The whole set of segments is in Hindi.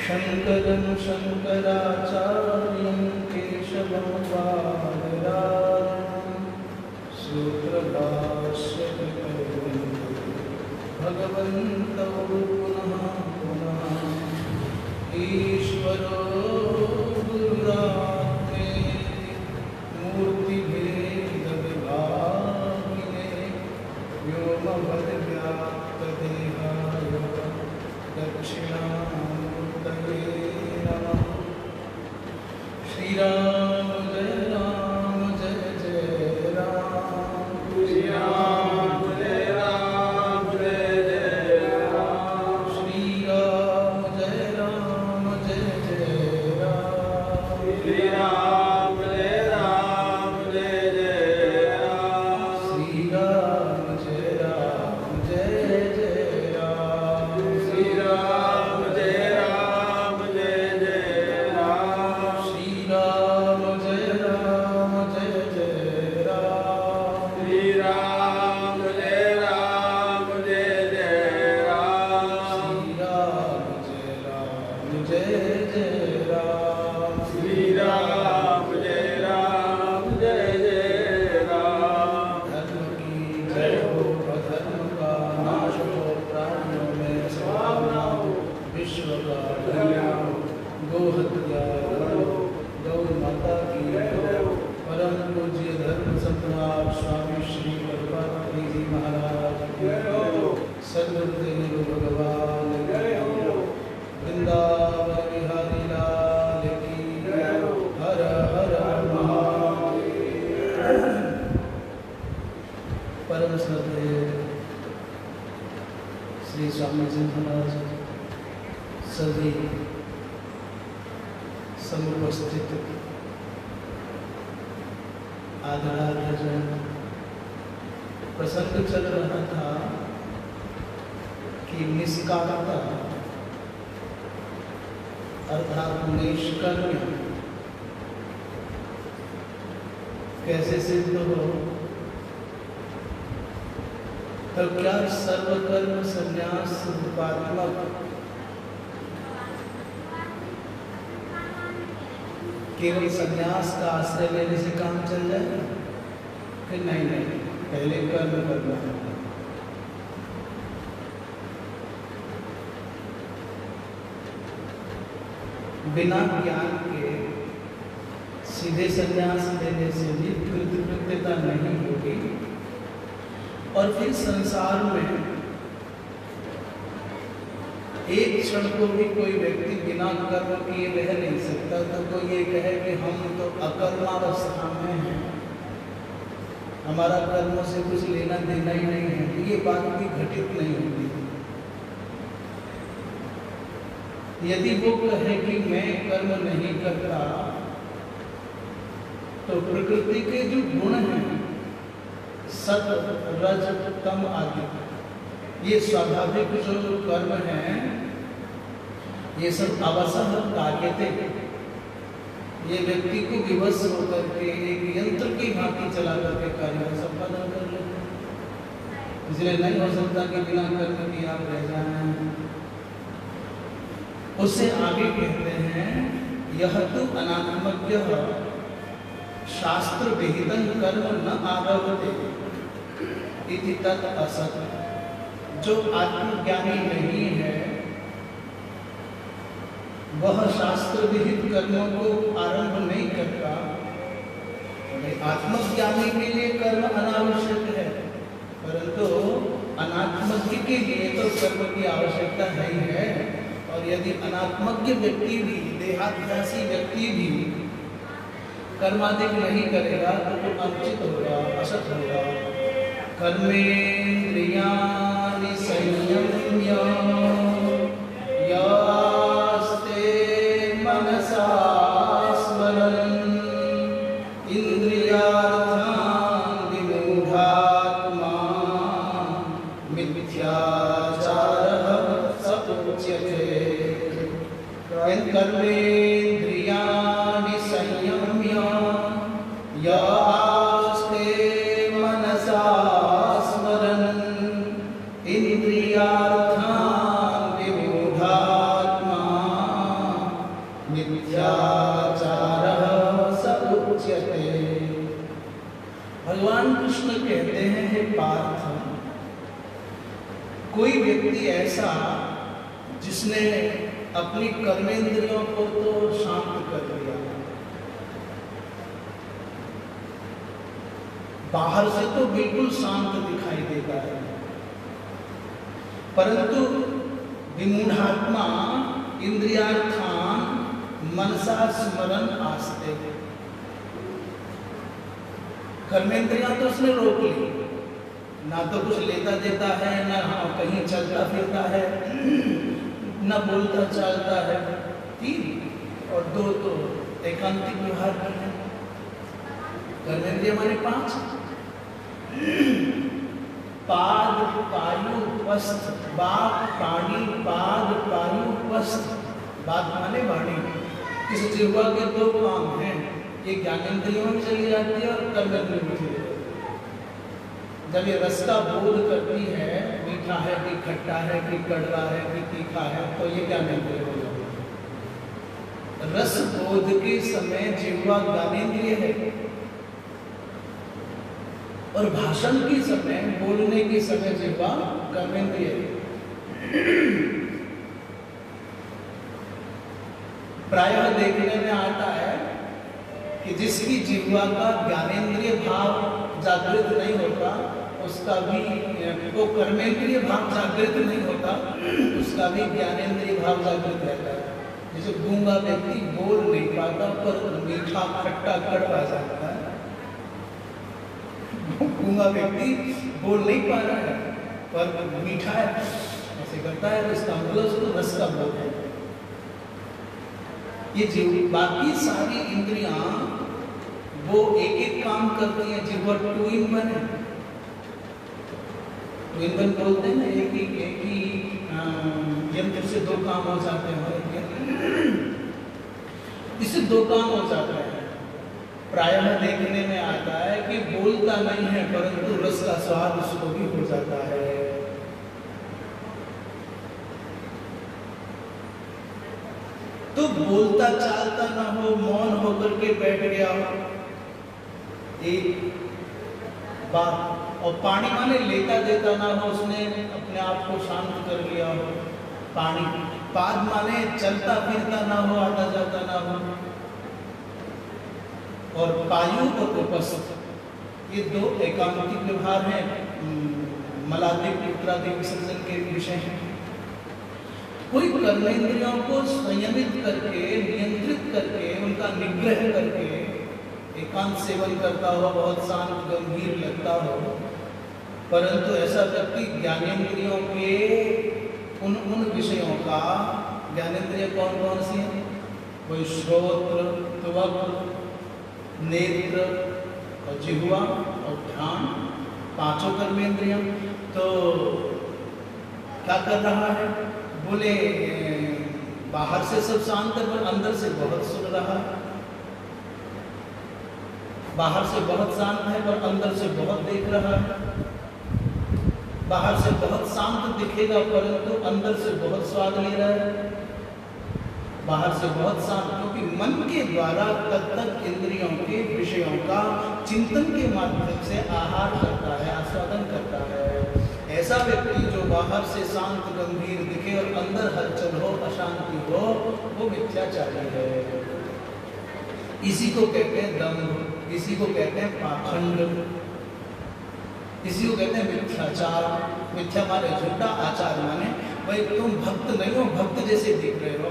शंकरं शंकराचार्यं केशवं बादरायणं सूत्रभाष्यकृतौ भगवन्तौ पुनः पुनः ईश्वरो गुरुरात्मेति मूर्तिभेदविभागिने व्योमवद्व्याप्तदेहाय दक्षिणामूर्तये नमः। श्री राम जय जय राम, श्री राम जय जय राम, श्री राम जय जय राम, श्री राम जय जय राम, श्री राम जय जय राम, श्री राम जय जय राम, श्री राम जय जय राम, श्री राम जय जय राम, श्री राम जय जय राम, श्री राम जय जय राम। धर्म की जय हो, अधर्म का नाश हो, प्राणियों में सद्भावना हो, विश्व का कल्याण हो, गो हत्या हो, गौ माता की हो। परम पूज्य धर्म सम्राट स्वामी श्री परमात्मा जी महाराज की हो, सद्गुरुदेव भगवान की हो, वृंदावन बिहारी लाल की हो। हर हर महादेव। परम श्रद्धेय श्री स्वामी जी महाराज, सभी समुपस्थित आदराभाजन। प्रसंग चल रहा था कि निष्कामता अर्थात निष्कर्म कैसे सिद्ध हो, तो क्या सर्वकर्म संन्यास रूपात्मक केवल संन्यास का आश्रय लेने से काम चल जाएगा? फिर नहीं, पहले कर्म करना है। बिना ज्ञान के सीधे संन्यास लेने से भी कृतकृत्यता नहीं होगी, और फिर संसार में एक क्षण को भी कोई व्यक्ति बिना कर्म किए रह नहीं सकता। तो कोई ये कहे कि हम तो अकर्मावस्था में हैं, हमारा कर्म से कुछ लेना देना ही नहीं है, ये बात भी घटित नहीं होती। यदि वो कहे कि मैं कर्म नहीं करता, तो प्रकृति के जो गुण हैं सत रज तम आदि, ये स्वाभाविक जो कर्म हैं, ये सब अवसर कार्यते, ये व्यक्ति को विवश होकर के एक यंत्र की भांति चला करके कार्य संपादन कर लेते हैं। इसलिए नहीं हो सकता कि बिना कर्म किए आप रह जाए। उससे आगे कहते हैं, यह तो अनात्मज्ञ शास्त्र विहितं कर्म न आरभते इति तत् असत्। जो आत्मज्ञानी नहीं है वह शास्त्र विहित कर्मों को आरंभ नहीं करता। आत्मज्ञानी के लिए कर्म अनावश्यक है, परंतु अनात्मज्ञ के लिए तो कर्म की आवश्यकता है ही है। और यदि अनात्मज्ञ व्यक्ति भी, देहाध्यासी व्यक्ति भी कर्माधिक नहीं करेगा तो वो अनुचित होगा, असत होगा। कर्मेन्द्रियाणि संयम्य यास्ते मनसा स्मरन् इंद्रियार्थान् विमूढात्मा मिथ्याचारः स उच्यते। कर्मेन्द्रियाणि संयम्य यास्ते मनसा स्मरन् इंद्रियार्थान् विमूढात्मा मिथ्याचारः स उच्यते। भगवान कृष्ण कहते हैं, हे पार्थ, कोई व्यक्ति ऐसा जिसने अपनी कर्मेंद्रियों को तो शांत कर दिया, बाहर से तो बिल्कुल शांत दिखाई देता है, परंतु विमूढ़ात्मा इंद्रियार्थान मनसा स्मरण आस्ते, कर्मेंद्रियां तो उसने रोक ली, ना तो कुछ लेता देता है, ना कहीं चलता फिरता है, न बोलता चालता है, 3 और 2 तो एकांतिक व्यवहार की है। कर्मेंद्रिय हमारे 5, पाद पायु वस्त्र, बाप प्राणी पाद पायु वस्त्र। बात माने वाणी। इस जिह्वा के 2 काम हैं, ये ज्ञानेंद्रियों में चली जाती है और कर्मेंद्रियों में चली जाती है। जब ये रस का बोध करती है, मीठा है कि खट्टा है कि कड़वा है कि तीखा है, तो ये ज्ञानेंद्रिय हो जाती है। रस बोध के समय जिह्वा ज्ञानेंद्रिय है और भाषण के समय, बोलने के समय जिह्वा कर्मेंद्रिय है। प्रायः देखने में आता है कि जिसकी जिह्वा का ज्ञानेंद्रिय भाव जागृत नहीं होता, उसका भी वो कर्मेंद्रिय भाव जागृत नहीं होता, उसका भी ज्ञानेंद्रिय भाव जागृत रहता है। जैसे गूंगा व्यक्ति बोल नहीं पाता पर मीठा खट्टा कड़वा जाता है। गूंगा व्यक्ति बोल नहीं पा रहा है पर मीठा है ऐसे करता है, तो इसका मतलब उसको रस का बोध है। ये बाकी सारी इंद्रियां वो एक काम करती हैं, जिह्वा 2 in 1 है। 2 in 1 बोलते हैं ना, एक ही यंत्र से 2 काम हो जाते हैं। इससे 2 काम हो जाता है। प्रायः देखने में आता है कि बोलता नहीं है परंतु रस का स्वाद उसको भी हो जाता है। तो बोलता चालता ना हो, मौन होकर के बैठ गया हो, एक बात। और पानी माने लेता देता ना हो, उसने अपने आप को शांत कर लिया हो, पानी। पाद माने चलता फिरता ना हो, आता जाता ना हो। और पायु और उपस्थ, ये 2 एकांतिक व्यवहार हैं, मलादि पुत्रादि विसर्जन के विषय हैं। कोई कर्मेंद्रियों को संयमित करके, नियंत्रित करके, उनका निग्रह करके एकांत सेवन करता हो, बहुत शांत गंभीर लगता हो, परंतु ऐसा व्यक्ति ज्ञानेंद्रियों के उन विषयों का, ज्ञानेंद्रिय कौन कौन सी हैं? कोई श्रोत्र, त्वक, नेत्र और जिह्वा और ध्यान, 5 कर्मेंद्रियां। तो क्या कर रहा है? बोले बाहर से सब शांत है पर अंदर से बहुत सुन रहा है, बाहर से बहुत शांत है पर अंदर से बहुत देख रहा है, बाहर से बहुत शांत दिखेगा परंतु अंदर से बहुत स्वाद ले रहा है, बाहर से बहुत शांत, क्योंकि मन के द्वारा तब तक इंद्रियों के विषयों का चिंतन के माध्यम से आहार करता है, आस्वादन करता है। ऐसा व्यक्ति जो बाहर से शांत गंभीर दिखे और अंदर हलचल हो, अशांति हो, वो मिथ्याचारी है। इसी को कहते हैं दम्भ, इसी को कहते हैं पाखंड। इसी को कहते हैं मिथ्याचार। मिथ्या माने झूठा, आचार माने भाई तुम भक्त नहीं हो, भक्त जैसे दिख रहे हो,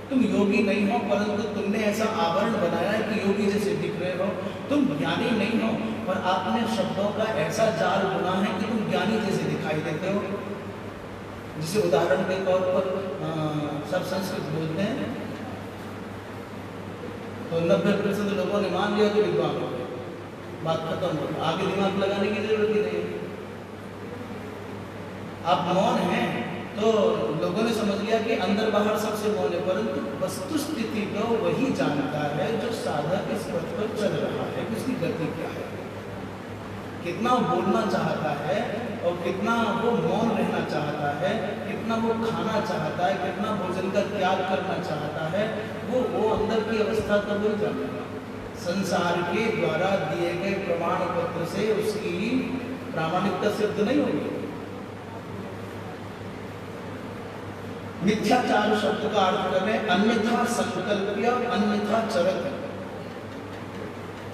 तुम योगी नहीं हो परंतु तुमने ऐसा आवरण बनाया है कि योगी जैसे दिख रहे हो, तुम ज्ञानी नहीं हो और आपने शब्दों का ऐसा जाल बुना है कि तुम ज्ञानी जैसे दिखाई देते हो। जिसे उदाहरण के तौर पर सब संस्कृत बोलते हैं तो 90% लोगों ने मान लिया तो विद्वान हो गए, बात खत्म हो गई, आगे दिमाग लगाने की जरूरत ही नहीं। आप मौन हैं तो लोगों ने समझ लिया कि अंदर बाहर सबसे मौन है, परंतु वस्तु स्थिति को वही जानता है जो साधक इस पथ पर चल रहा है, उसकी गति क्या है, कितना वो बोलना चाहता है और कितना वो मौन रहना चाहता है, कितना वो खाना चाहता है, कितना भोजन का त्याग करना चाहता है, वो अंदर की अवस्था तब वो जानेगा। संसार के द्वारा दिए गए प्रमाण पत्र से उसकी प्रामाणिकता सिद्ध नहीं होगी। मिथ्याचार शब्द का अर्थ करें अन्यथा संकल्प्य अन्यथा चरक।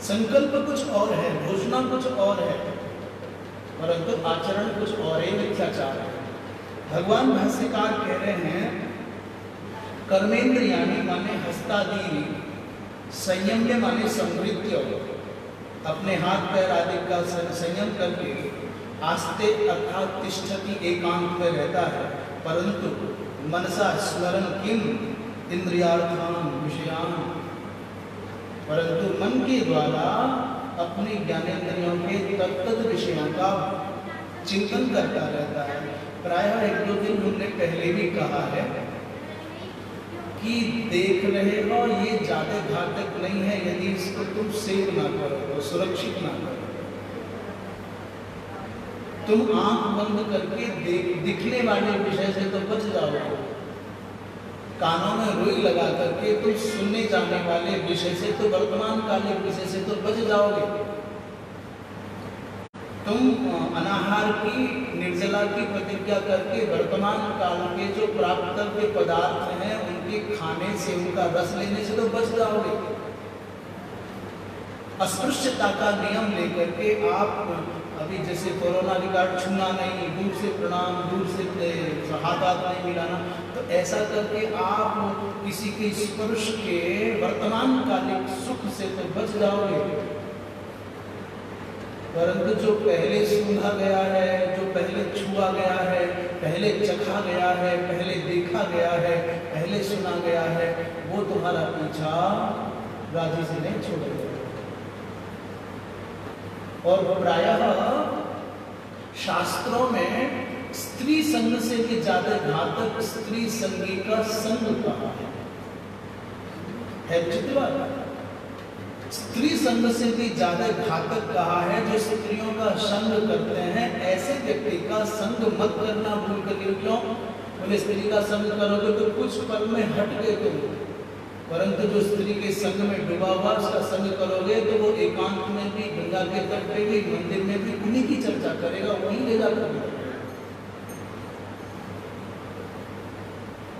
संकल्प कुछ और है, घोषणा कुछ और है, परंतु आचरण कुछ और ही मिथ्याचार है। भगवान भाष्यकार कह रहे हैं कर्मेंद्रियाणि माने हस्तादि, संयम्य माने समृत्य, अपने हाथ पैर आदि का संयम करके आस्ते अर्थात तिष्ठति एकांत में रहता है, परंतु मनसा स्मरण किम इंद्रियार्थान विषयान, परंतु मन के द्वारा अपने ज्ञानेंद्रियों के तत्त विषयों का चिंतन करता रहता है। प्रायः 1-2 दिन हमने पहले भी कहा है कि देख रहे हो ये ज्यादा घातक नहीं है यदि इसको तुम सेव ना करो, सुरक्षित ना करो। तुम आंख बंद करके दिखने वाले विषय से तो बच जाओगे, कानों में रुई लगा करके तुम सुनने जाने वाले विषय से तो वर्तमान कालिक विषय से तो बच जाओगे। तुम अनाहार की निर्जला की प्रतिज्ञा करके वर्तमान काल के जो प्राप्त के पदार्थ हैं उनके खाने से उनका रस लेने से तो बच जाओगे। अस्पृश्यता का नियम लेकर के आप अभी जैसे कोरोना रिकॉर्ड छूना नहीं, दूर से प्रणाम, दूर से हाथ नहीं मिलाना, तो ऐसा करके आप किसी के स्पर्श के वर्तमान कालिक सुख से तो बच जाओगे। परंतु जो पहले सूंघा गया है, जो पहले छुआ गया है, पहले चखा गया है, पहले देखा गया है, पहले सुना गया है, वो तुम्हारा पीछा राजी से नहीं छोड़ेगा। और प्रायः शास्त्रों में स्त्री संग से भी ज्यादा घातक स्त्री संगी का संग कहा है बात। स्त्री संग से भी ज्यादा घातक कहा है जो स्त्रियों का संग करते हैं, ऐसे व्यक्ति का संग मत करना भूल कर। क्यों? बोले स्त्री का संग करोगे तो कुछ पल में हट गए तुम, परंतु जो स्त्री के संग में डूबा हुआ उसका संग करोगे तो वो एकांत में भी, गंगा के तट पे भी, मंदिर में भी उन्हीं की चर्चा करेगा, वहीं ले जाकर।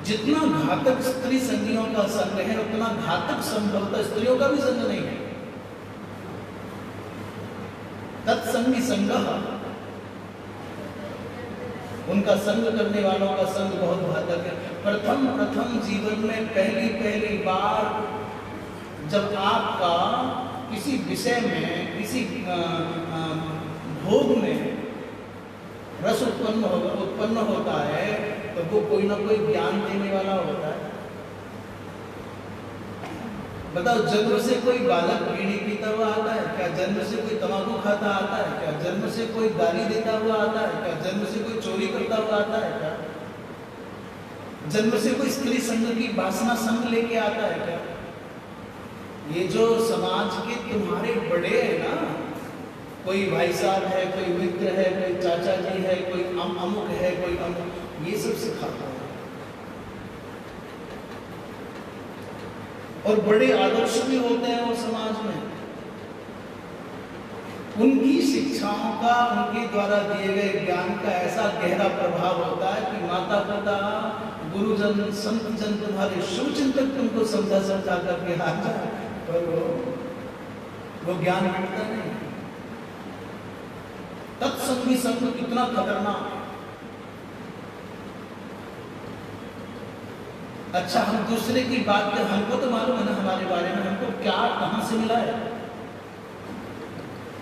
जितना घातक स्त्री संगियों का संग है उतना घातक संभवतः स्त्रियों का भी संग नहीं है। तत्संगी संगः, उनका संग करने वालों का संग बहुत घातक है। प्रथम जीवन में पहली बार जब आपका किसी विषय में, किसी भोग में रस उत्पन्न होता है तो वो कोई ना कोई ज्ञान देने वाला होता है। बताओ, जन्म से कोई बालक बीड़ी पीता हुआ आता है क्या? जन्म से कोई तंबाकू खाता आता है क्या? जन्म से कोई गाली देता हुआ आता है क्या? जन्म से कोई चोरी करता हुआ आता है क्या? जन्म से कोई स्त्री संग की वासना संग लेके आता है क्या? ये जो समाज के तुम्हारे बड़े हैं ना, कोई भाई साहब है, कोई मित्र है, कोई चाचा जी है, कोई अमुक है, कोई अमुक, ये सब सिखाता है। और बड़े आदर्श भी होते हैं वो समाज में। उनकी शिक्षाओं का, उनके द्वारा दिए गए ज्ञान का ऐसा गहरा प्रभाव होता है कि माता पिता, गुरुजन, संत जन, तुम्हारे शुभचिंतक तुमको समझा करके आ जाए, पर वो ज्ञान मिलता नहीं। सत्संगी संग इतना खतरनाक है। अच्छा, हम दूसरे की बात कर, हमको तो मालूम है ना हमारे बारे में, हमको क्या कहाँ से मिला है।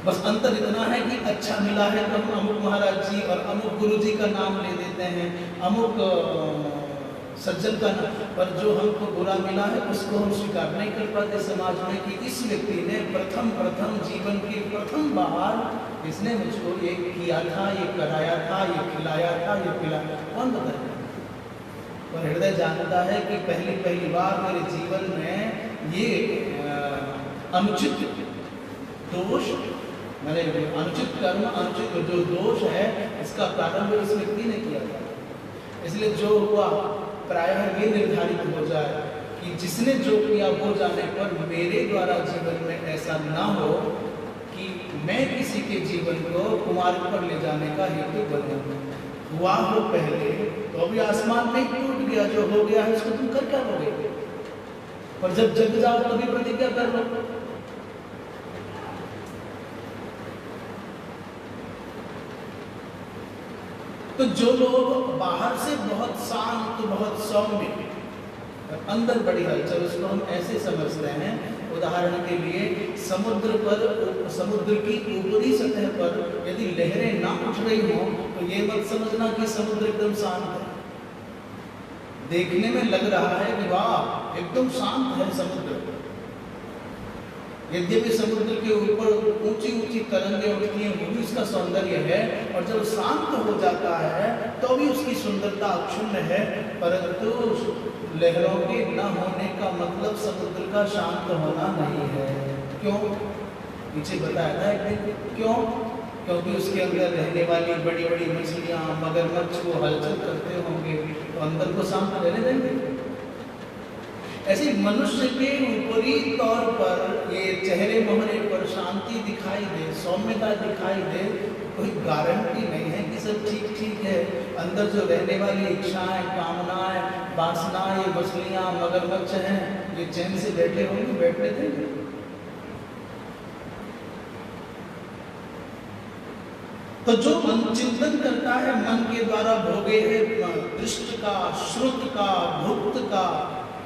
बस अंतर इतना है कि अच्छा मिला है तो हम अमुक महाराज जी और अमुक गुरु जी का नाम ले देते हैं, अमुक सज्जन का नाम, पर जो हमको बुरा मिला है उसको हम स्वीकार नहीं कर पाते समाज में कि इस व्यक्ति ने प्रथम जीवन की प्रथम बार इसने मुझको ये किया था, ये कराया था, ये खिलाया था, ये पिलाया। कौन बताए? और हृदय जानता है कि पहली बार मेरे जीवन में ये अनुचित दोष, मैंने अनुचित कर्म, अनुचित जो दोष है इसका प्रारंभ इस व्यक्ति ने किया था। इसलिए जो हुआ प्रायः ये निर्धारित हो जाए कि जिसने जो किया वो जाने पर मेरे द्वारा जीवन में ऐसा ना हो कि मैं किसी के जीवन को कुमार्ग पर ले जाने का हेतु बनूं। हुआ हो पहले तो अभी आसमान में टूट गया, जो हो गया है उसको तुम कर क्या लोगे, और जब जग जाओ तभी प्रतिज्ञा कर लो। तो जो लोग बाहर से बहुत शांत, बहुत सौम्य, अंदर बड़ी हलचल, उसको हम ऐसे समझते हैं। उदाहरण के लिए समुद्र पर, समुद्र की ऊपरी सतह पर यदि लहरें ना उठ रही हो तो ये मत समझना कि समुद्र एकदम शांत है। देखने में लग रहा है कि वाह एकदम शांत है समुद्र, यद्यपि समुद्र के ऊपर ऊंची तरंगें उठती हैं, वो भी उसका सौंदर्य है, और जब शांत हो जाता है तो भी उसकी सुंदरता अक्षुण्ण है। परंतु लहरों के न होने का मतलब समुद्र का शांत होना नहीं है। क्यों? पीछे बताया था एक दिन क्यों? क्योंकि उसके अंदर रहने वाली बड़ी बड़ी मछलियाँ, मगरमच्छ वो हलचल करते होंगे, तो अंदर को शांत रहने देंगे। ऐसे मनुष्य के ऊपरी तौर पर ये चेहरे मोहरे पर शांति दिखाई दे, सौम्यता दिखाई दे, कोई गारंटी नहीं है कि सब ठीक है। अंदर जो रहने वाली इच्छाएं, कामनाएं, वासनाएं, ये मछलियाँ, मगरमच्छ हैं, ये चैन से बैठे होंगे, बैठने देंगे? तो जो मन चिंतन करता है, मन के द्वारा भोगे है दृष्ट का, श्रुत का, भुक्त का,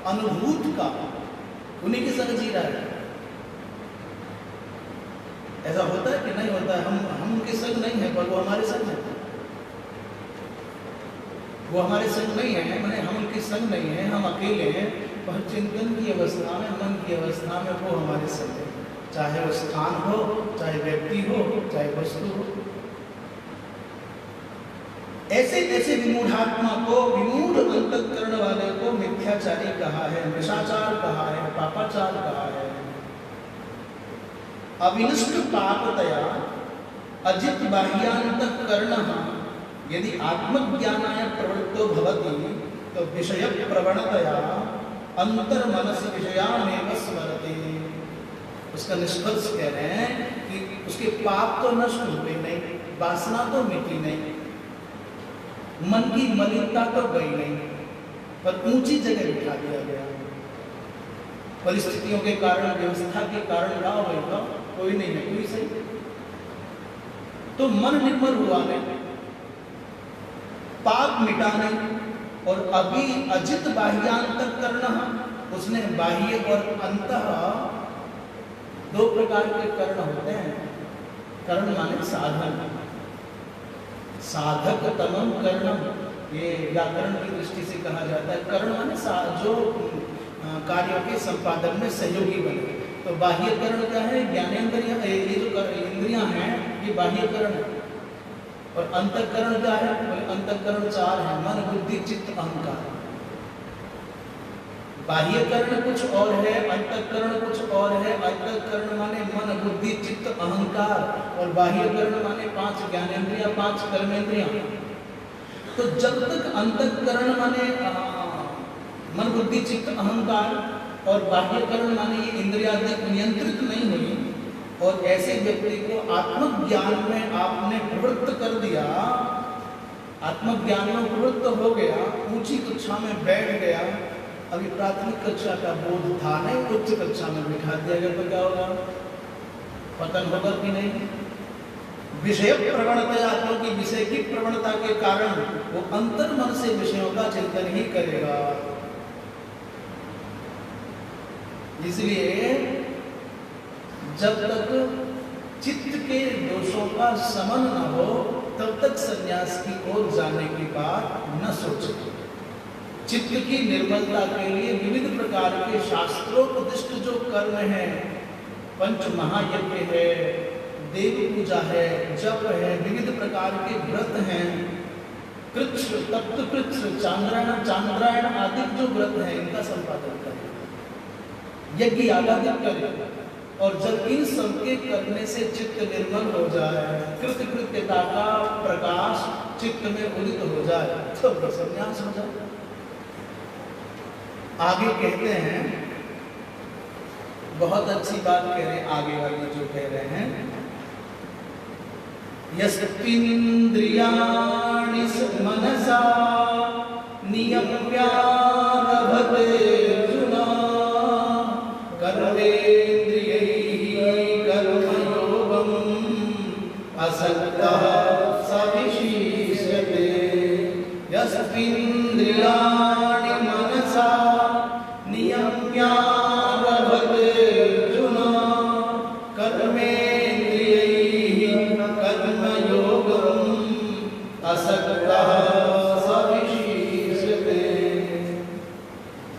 अनुभूत का, उन्हीं के संग जी रहा है। ऐसा होता है कि नहीं होता है? हम उनके संग नहीं है, पर वो हमारे संग है। वो हमारे संग नहीं है, मैंने हम उनके संग नहीं है, हम अकेले हैं, पर चिंतन की अवस्था में, मन की अवस्था में वो हमारे संग है। चाहे वो स्थान हो, चाहे व्यक्ति हो, चाहे वस्तु हो। ऐसे विमूढ़ात्मा को, विमूढ़ अंतःकरण वाले को मिथ्याचारी कहा है, निशाचार कहा है, पापाचार कहा है। अविनष्ट पापतया अजित बाह्यांतःकरणः यदि आत्मज्ञानाय प्रवृत्तो भवति तो विषय प्रवणतया अंतर्मनसि विषयानेव स्मरति। उसका निष्कर्ष कह रहे हैं कि उसके पाप तो नष्ट हुए नहीं, वासना तो मिटी नहीं, मन की मलिनता तो गई नहीं, पर ऊंची जगह बिठा दिया गया। परिस्थितियों के कारण, व्यवस्था के कारण ना होगा, कोई नहीं है, कोई सही। तो मन निर्मल हुआ नहीं, पाप मिटा नहीं, और अभी अजित बाह्यांतःकरण, उसने बाह्य और अंतः दो प्रकार के कर्ण होते हैं। कर्ण माने साधन, साधक तमम कर्णम, ये व्याकरण की दृष्टि से कहा जाता है। कर्ण माने जो कार्यों के संपादन में सहयोगी बने। तो बाह्य कर्ण क्या है? ज्ञानेंद्रियां, ये जो इंद्रियां हैं ये बाह्य कर्ण है। और अंतःकरण क्या है? अंतःकरण चार है, मन, बुद्धि, चित्त, अहंकार। बाह्य कर्ण कुछ और है, अंतःकरण कुछ और है। अंतःकरण माने मन, बुद्धि, चित्त, अहंकार, और बाह्य कर्ण माने पांच ज्ञानेंद्रियां, पांच कर्मेंद्रियां। तो जब तक अंतःकरण माने मन, बुद्धि, चित्त, अहंकार, और बाह्य कर्ण माने ये इंद्रियादि नियंत्रित नहीं हुई, और ऐसे व्यक्ति को आत्मज्ञान में आपने प्रवृत्त कर दिया, आत्मज्ञान में प्रवृत्त हो गया, ऊंची कक्षा में बैठ गया, अभी प्राथमिक कक्षा का बोध था नहीं, उच्च कक्षा में बिठा दिया गया, तो क्या होगा? पतन होगा कि नहीं? विषय प्रवणता, क्योंकि विषय की प्रवणता के कारण वो अंतर मन से विषयों का चिंतन ही करेगा। इसलिए जब तक चित्त के दोषों का शमन न हो तब तक संन्यास की ओर जाने की बात न सोचे। चित्त की निर्मलता के लिए विविध प्रकार के शास्त्रोपदिष्ट जो कर्म हैं, पंच महायज्ञ है, देव पूजा है, जप है, विविध प्रकार के व्रत हैं, कृच्छ, तप्त कृच्छ, चांद्रायण आदि जो व्रत हैं इनका संपादन करें, यज्ञ आदि करें। और जब इन सबके करने से चित्त निर्मल हो जाए, कृतकृत्यता का प्रकाश चित्त में उदित हो जाए, तो संन्यास हो जाए। आगे कहते हैं, बहुत अच्छी बात कह रहे हैं आगे वाली जो कह रहे हैं, यस्त्विन्द्रियाणि मनसा नियम्यारभते अर्जुन कर्मेन्द्रियैः कर्मयोगम् असक्तः स विशिष्यते। यस्त्विन्द्रियाणि मनसा नियम्यारभते अर्जुन कर्मेन्द्रियैः कर्मयोगम् असक्तः स विशिष्यते।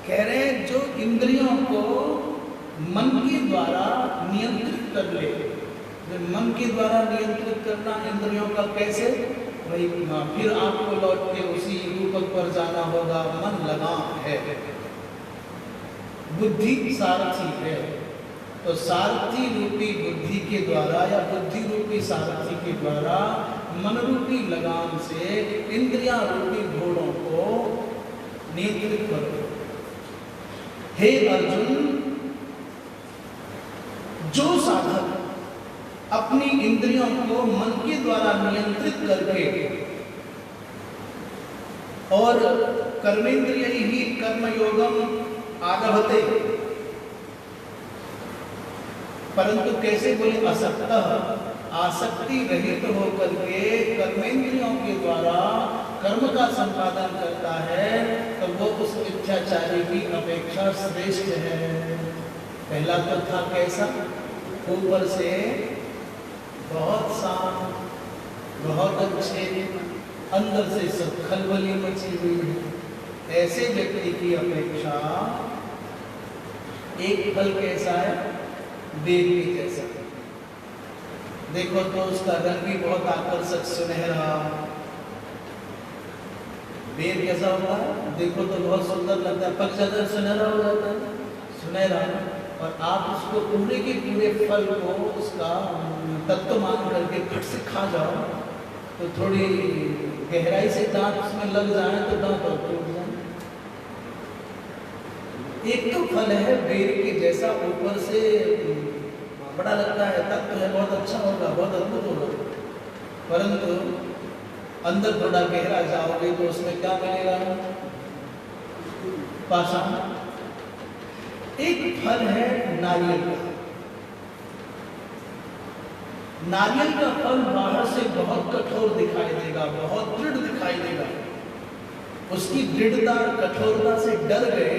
कह रहे हैं जो इंद्रियों को मन के द्वारा नियंत्रित कर ले। मन के द्वारा नियंत्रित करना इंद्रियों का कैसे? वही फिर आपको लौट के उसी रूपक पर जाना होगा। मन लगाम है, बुद्धि सारथी है, तो सारथी रूपी बुद्धि के द्वारा या बुद्धि रूपी सारथी के द्वारा मन रूपी लगाम से इंद्रियां रूपी घोड़ों को नियंत्रित करो। हे अर्जुन, जो साधक अपनी इंद्रियों को मन के द्वारा नियंत्रित करके और कर्मेंद्रिय ही कर्मयोगम आरभते, परंतु कैसे बोले? असक्तः, आसक्ति रहित होकर के कर्मेंद्रियों के द्वारा कर्म का संपादन करता है, तो वो उस मिथ्याचारी की अपेक्षा श्रेष्ठ है। पहला तो था कैसा? ऊपर से बहुत शांत, बहुत अच्छे, अंदर से सब खलबली मची हुई है। ऐसे व्यक्ति की अपेक्षा एक फल कैसा है? बेर के जैसा। देखो तो उसका रंग भी बहुत आकर्षक सुनहरा। बेर कैसा होता है? देखो तो बहुत सुंदर लगता है, पक जाता है, सुनहरा हो जाता है, सुनहरा। और आप उसको पूरे के पूरे फल को उसका तत्व मान करके फट से खा जाओ, तो थोड़ी गहराई से दांत उसमें लग जाए तो दांत और टूट जाए। एक तो फल है बेर के जैसा, ऊपर से बड़ा लगता है, तत्व है, बहुत अच्छा होगा, बहुत अद्भुत होगा, परंतु अंदर थोड़ा गहरा जाओगे तो उसमें क्या मिलेगा? पाषाण। एक फल है नारियल का। नारियल का फल बाहर से बहुत कठोर दिखाई देगा, बहुत दृढ़ दिखाई देगा। उसकी दृढ़ता कठोरता से डर गए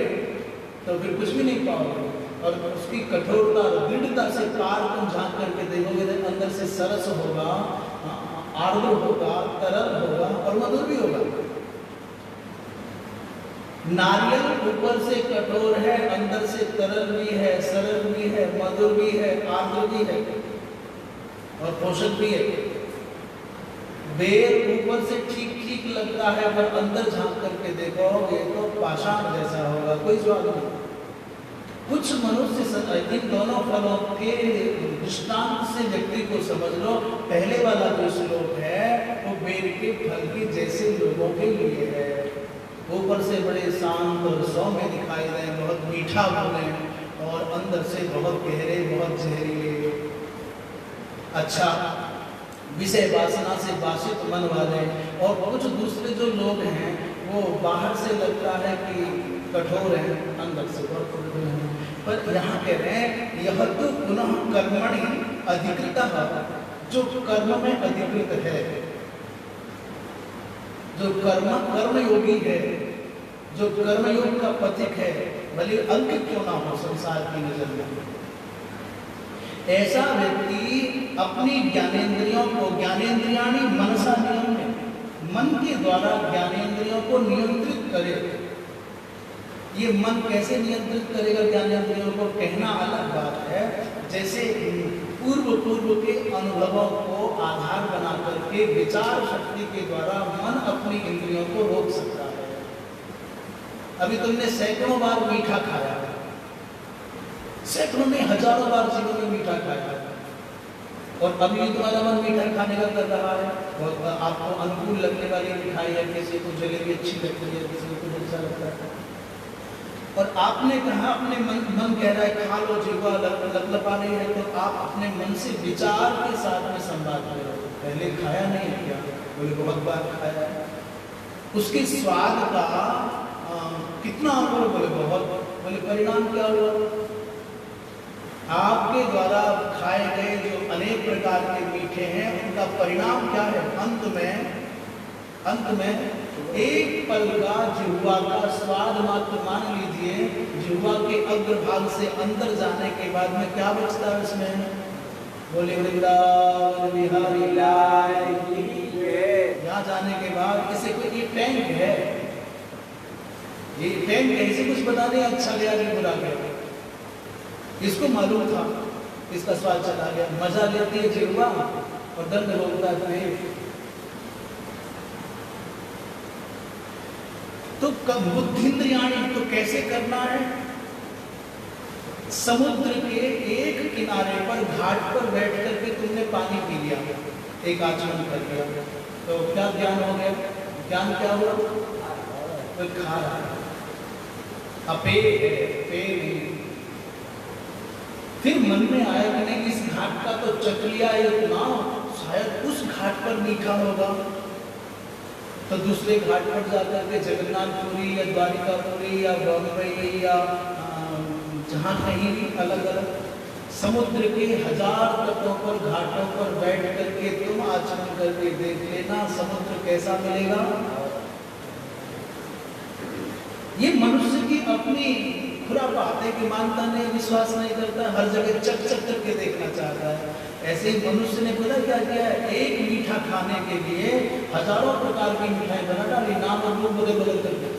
तो फिर कुछ भी नहीं पाओगे। और उसकी कठोरता दृढ़ता से पार तुम झांक करके देखोगे तो अंदर से सरस होगा, आर्द्र होगा, तरल होगा और मधुर भी होगा। नारियल ऊपर से कठोर है, अंदर से तरल भी है, सरल भी है, मधुर भी है, आर्द्र भी है और पोषक भी है। बेर ऊपर से ठीक ठीक लगता है, पर अंदर झांक करके देखोगे तो पाषाण जैसा होगा, कोई स्वाद नहीं। कुछ मनुष्य इन दोनों फलों के दृष्टांत से व्यक्ति को समझ लो। पहले वाला जो श्लोक है वो बेर के फल के जैसे लोगों के लिए है। ऊपर से बड़े शांत और सौम्य दिखाई दें, बहुत मीठा बोले और अंदर से बहुत गहरे, बहुत जहरीले, अच्छा विषय वासना से वासित मन वाले। और कुछ दूसरे जो लोग हैं वो बाहर से लगता है कि कठोर है, अंदर से बहुत कठोर है। पर यहाँ कह रहे हैं यह तो पुनः कर्मणि अधिकृतः जो कर्म में अधिकृत है, जो कर्म योगी है, जो कर्मयोग का पथिक है, भले अंक क्यों ना हो संसार की नजर में, ऐसा व्यक्ति अपनी ज्ञानेंद्रियों को, ज्ञानेंद्रियाणि मनसा नियम में, मन के द्वारा ज्ञानेंद्रियों को नियंत्रित करे। ये मन कैसे नियंत्रित करेगा ज्ञानेंद्रियों को, कहना अलग बात है। जैसे पूर्व के अनुभवों को आधार बना करके विचार शक्ति के द्वारा मन अपनी इंद्रियों को रोक सकता है। अभी तुमने सैकड़ों बार मीठा खाया, सैकड़ों में हजारों बार जीवन में मीठा खाया, और अभी भी तुम्हारा मन मीठा खाने का कर रहा है, और आपको अनुकूल लगने वाली मिठाई है, किसी को जलेबी अच्छी लगती है, किसी को कुछ अच्छा लगता है, और आपने कहा, अपने मन कह रहा है खा लो, जीवा लपलपा रही है, तो आप अपने मन से विचार के साथ में संवाद करो, पहले खाया नहीं क्या, बोले बहुत बार खाया, उसके स्वाद का कितना अनुभव, बोले बहुत, बोले परिणाम क्या हुआ, आपके द्वारा खाए गए जो अनेक प्रकार के मीठे हैं उनका परिणाम क्या है, अंत में एक पल का जिह्वा का स्वाद मात्र मान लीजिए, जिह्वा के अग्रभाग से अंदर जाने के बाद में क्या बचता है उसमें, बोले वृंदावन बिहारी लाल की जय। यहाँ जाने के बाद इसे कोई ये टैंक है, ये टैंक ऐसे कुछ बता दें अच्छा गया कि बुरा गया, इसको मालूम था, इसका स्वाद चला गया, मजा लेती है जिह्वा और दर्द होता है पेट। तो बुद्धिंद्रियाणी तो कैसे करना है, समुद्र के एक किनारे पर घाट पर बैठ करके तुमने पानी पी लिया, एक आचमन कर लिया, तो क्या ज्ञान हो गया, ज्ञान क्या हुआ, कोई खा रहा है, अपेय है, पेय नहीं। फिर मन में आया कि नहीं इस घाट का तो चख लिया है इतना, शायद उस घाट पर मीठा होगा, तो दूसरे घाट पर जाकर के जगन्नाथपुरी या द्वारिकापुरी या बम्बई या जहाँ कहीं भी अलग अलग समुद्र के 1000 तटों पर, घाटों पर बैठ करके तुम आचमन करके देख लेना, समुद्र कैसा मिलेगा। ये मनुष्य की अपनी खुरापात है कि मानता नहीं, विश्वास नहीं करता, हर जगह चक चक करके देखना चाहता है। ऐसे ही मनुष्य ने पता क्या किया है, एक मीठा खाने के लिए हजारों प्रकार की मिठाई बना डाली, नाम और रूप बदल बदल करके।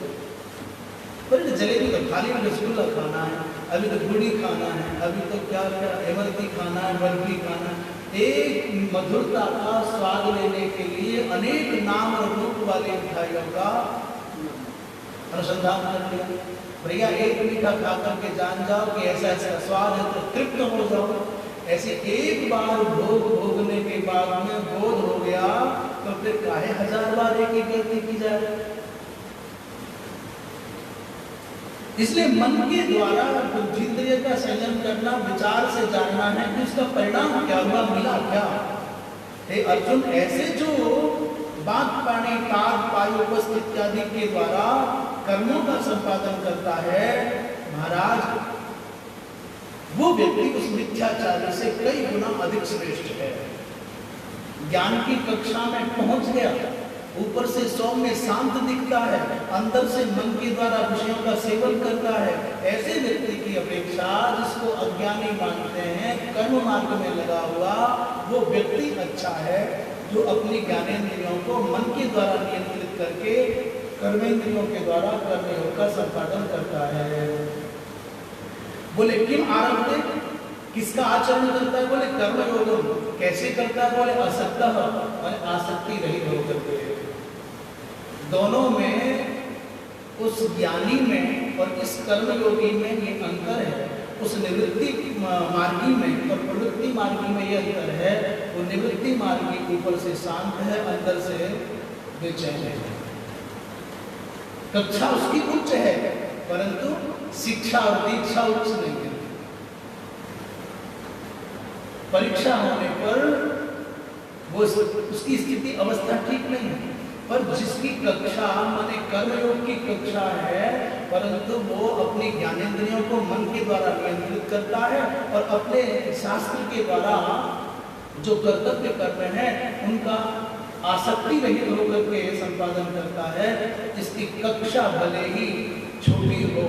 पर जलेबी तो खाली में रसगुल्ला खाना है, अभी तो गुड़ी खाना है, अभी तो क्या क्या इमरती खाना है, बर्फी खाना है। एक मधुरता का स्वाद लेने के लिए अनेक नाम और रूप वाली मिठाइयों का अनुसंधान कर लिया। भैया एक मीठा खा करके जान जाओ कि ऐसा ऐसा स्वाद है तो तृप्त हो जाओ। ऐसे एक बार भोग भोगने के बाद में बोध हो गया तो फिर काहे 1000 बार एक ही गलती की जाए। इसलिए मन के द्वारा बुद्धिंद्रिय का संयम करना, विचार से जानना है कि उसका परिणाम क्या हुआ, मिला क्या। हे अर्जुन, ऐसे जो बात पानी काग पायुपस्थ इत्यादि के द्वारा कर्मों का संपादन करता है महाराज, वो व्यक्ति उस मिथ्याचार्य से कई गुना अधिक श्रेष्ठ है। ज्ञान की कक्षा में पहुंच गया, ऊपर से सौम्य शांत दिखता है, अंदर से मन के द्वारा विषयों का सेवन करता है। ऐसे व्यक्ति की अपेक्षा जिसको अज्ञानी मानते हैं, कर्म मार्ग में लगा हुआ, वो व्यक्ति अच्छा है जो अपनी ज्ञानेंद्रियों को मन के द्वारा नियंत्रित करके कर्मेंद्रियों के द्वारा कर्मयोग का संपादन करता है। बोले किम आरभते, किसका आचरण करता है, बोले कर्मयोग। कैसे करता है, बोले असक्तः, और आसक्ति रहित होकर के। दोनों में, उस ज्ञानी में और इस कर्मयोगी में ये अंतर है। उस निवृत्ति मार्गी में और प्रवृत्ति मार्गी में ये अंतर है। वो निवृत्ति मार्गी ऊपर से शांत है, अंदर से बेचैन है। कक्षा उसकी उच्च है, परंतु शिक्षा और दीक्षा उच्च नहीं है। परीक्षा होने पर वो उसकी स्थिति अवस्था ठीक नहीं है। पर जिसकी कक्षा माने कर्मयोग की कक्षा है, परंतु वो अपनी ज्ञानेंद्रियों को मन के द्वारा नियंत्रित करता है और अपने शास्त्र के द्वारा जो कर्तव्य कर रहे हैं उनका आसक्ति रहित होकर के संपादन करता है। इसकी कक्षा भले ही छोटी हो,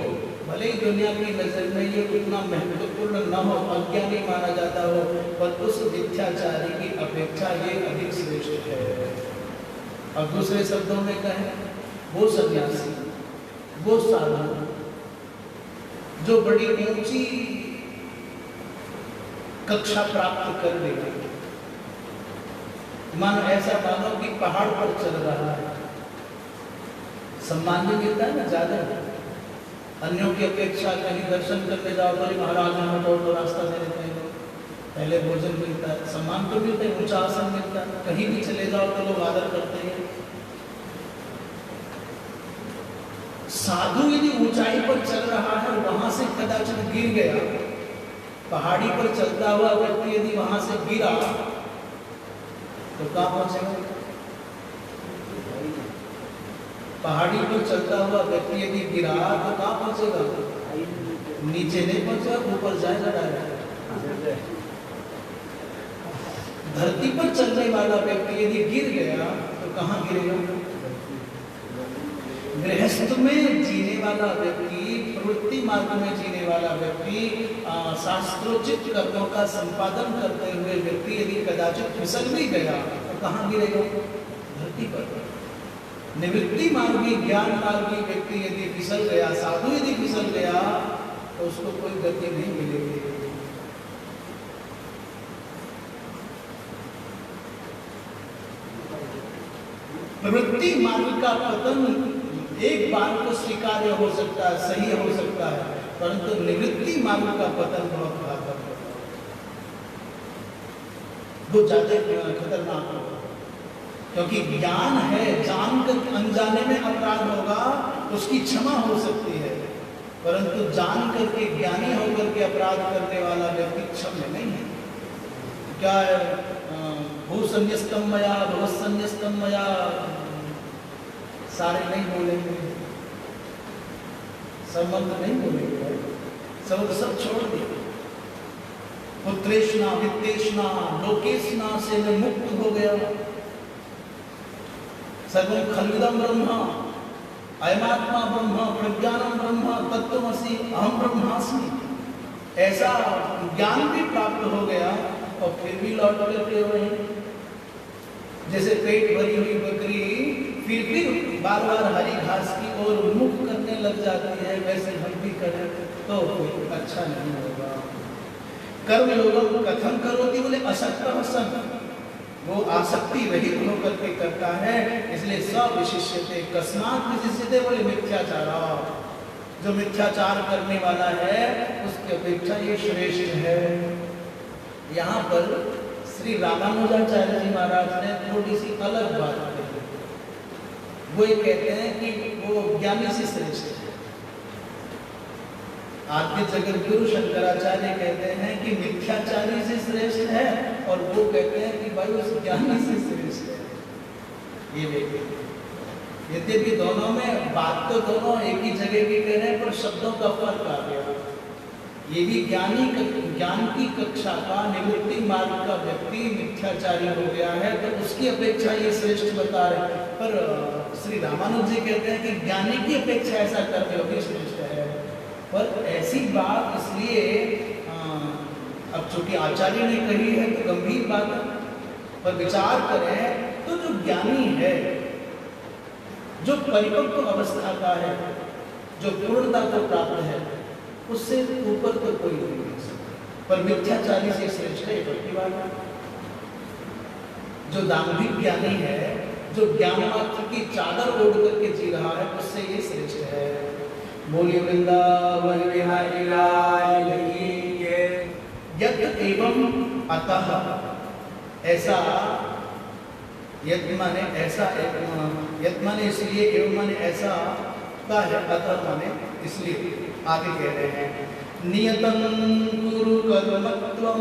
भले ही दुनिया की नजर में ये उतना महत्वपूर्ण न हो, अज्ञानी माना जाता हो, पर उस मिथ्याचारी की अपेक्षा ये अधिक श्रेष्ठ है। और दूसरे शब्दों में कहें, वो सन्यासी, वो साधु जो बड़ी ऊंची कक्षा प्राप्त कर लेगा, मानो ऐसा मानो कि पहाड़ पर चल रहा है, सम्मान भी मिलता है ना ज्यादा, अन्यों की अपेक्षा। कहीं दर्शन करने जाओ तो महाराज में तो रास्ता दे देते हैं, पहले भोजन मिलता है, सम्मान तो मिलता है, ऊंचा आसन मिलता है, कहीं भी चले जाओ तो लोग आदर करते हैं। साधु यदि ऊंचाई पर चल रहा है, वहां से कदाचित गिर गया, पहाड़ी पर चलता हुआ व्यक्ति यदि वहां से गिरा तो कहाँ पहुंचेगा? पहाड़ी पर चलता हुआ व्यक्ति यदि गिरा तो कहाँ पहुंचेगा? नीचे नहीं पहुंचेगा, ऊपर जाएगा डायरेक्ट। धरती पर चलने वाला व्यक्ति यदि गिर गया तो कहाँ गिरेगा? गृहस्थ में जीने वाला व्यक्ति, प्रवृत्ति मार्ग में जीने वाला व्यक्ति, शास्त्रोचित कर्मों का संपादन करते हुए व्यक्ति यदि कदाचित फिसल भी गया तो कहाँ गिरेगा? धरती पर। निवृत्ति मार्गी, ज्ञान मार्गी व्यक्ति यदि फिसल गया, साधु यदि फिसल गया तो उसको कोई गति नहीं मिलेगी। प्रवृत्ति मार्ग का पतन एक बार को स्वीकार्य हो सकता है, सही हो सकता है, परंतु निवृत्ति मार्ग का पतन बहुत घातक है, वो ज्यादा खतरनाक होगा। क्योंकि ज्ञान है, जानकर अनजाने में अपराध होगा, उसकी क्षमा हो सकती है, परंतु जान करके ज्ञानी होकर के अपराध करने वाला व्यक्ति क्षम्य नहीं है। क्या है? भूसंन्यस्तम मया, भवसंन्यस्तम मया, सारे नहीं बोलेंगे, संबंध नहीं बोलेंगे, सब छोड़ दिए। पुत्रेष्णा, वित्तेष्णा, लोकेष्णा से मैं मुक्त हो गया। सर्वं खल्विदं ब्रह्म, अयमात्मा ब्रह्म, प्रज्ञानम ब्रह्म, तत्त्वमसि अहम ब्रह्मास्मि। ऐसा ज्ञान भी प्राप्त हो गया और फिर भी लौट करके वही, जैसे पेट भरी हुई बकरी फिर बार बार हरी घास की ओर मुख करने लग जाती है, वैसे हम भी करें तो कोई अच्छा नहीं होगा। कर्म योगम कथम करोति, बोले असक्तः सन्, वो आसक्ति रहित होकर के करता है, इसलिए सविशिष्यते, कस्मात् विशिष्यते, बोले मिथ्याचारा, जो मिथ्याचार करने वाला है उसकी अपेक्षा ये श्रेष्ठ है। यहाँ पर श्री रामानुजाचार्य जी महाराज ने थोड़ी सी अलग बात कही। वो ये कहते हैं कि वो ज्ञानी से श्रेष्ठ है। आद्य जगत गुरु शंकराचार्य कहते हैं कि मिथ्याचारी से श्रेष्ठ है, और वो कहते हैं कि भाई उस ज्ञानी से श्रेष्ठ है। ये देखिए, यद्यपि दोनों में बात तो दोनों एक ही जगह की कह रहे हैं, पर शब्दों का फर्क आ गया। ये भी ज्ञान की कक्षा का निवृत्ति मार्ग का व्यक्ति मिथ्याचारी हो गया है, तो उसकी अपेक्षा ये श्रेष्ठ बता रहे। पर श्री रामानुज जी कहते हैं कि ज्ञानी की अपेक्षा ऐसा करते हो भी श्रेष्ठ है। पर ऐसी बात इसलिए, अब चूंकि आचार्य ने कही है तो गंभीर बात है, पर विचार करें तो जो ज्ञानी है, जो परिपक्व अवस्था का है, जो पूर्णता को प्राप्त है, उससे ऊपर तो कोई नहीं हो सकता, पर मिथ्याचारी से श्रेष्ठ है की बात है। जो दाम्भिक ज्ञानी है, जो ज्ञान मात्र की चादर ओढ़ करके जी रहा है, उससे ये श्रेष्ठ है। बोलिए वृंदावन बिहारी लाल की जय। यत् एवं अतः, ऐसा, यत् माने ऐसा, यत् माने इसलिए, एवं माने ऐसा का है, अतः माने इसलिए। आगे कह रहे हैं, नियतं कुरु कर्मत्वं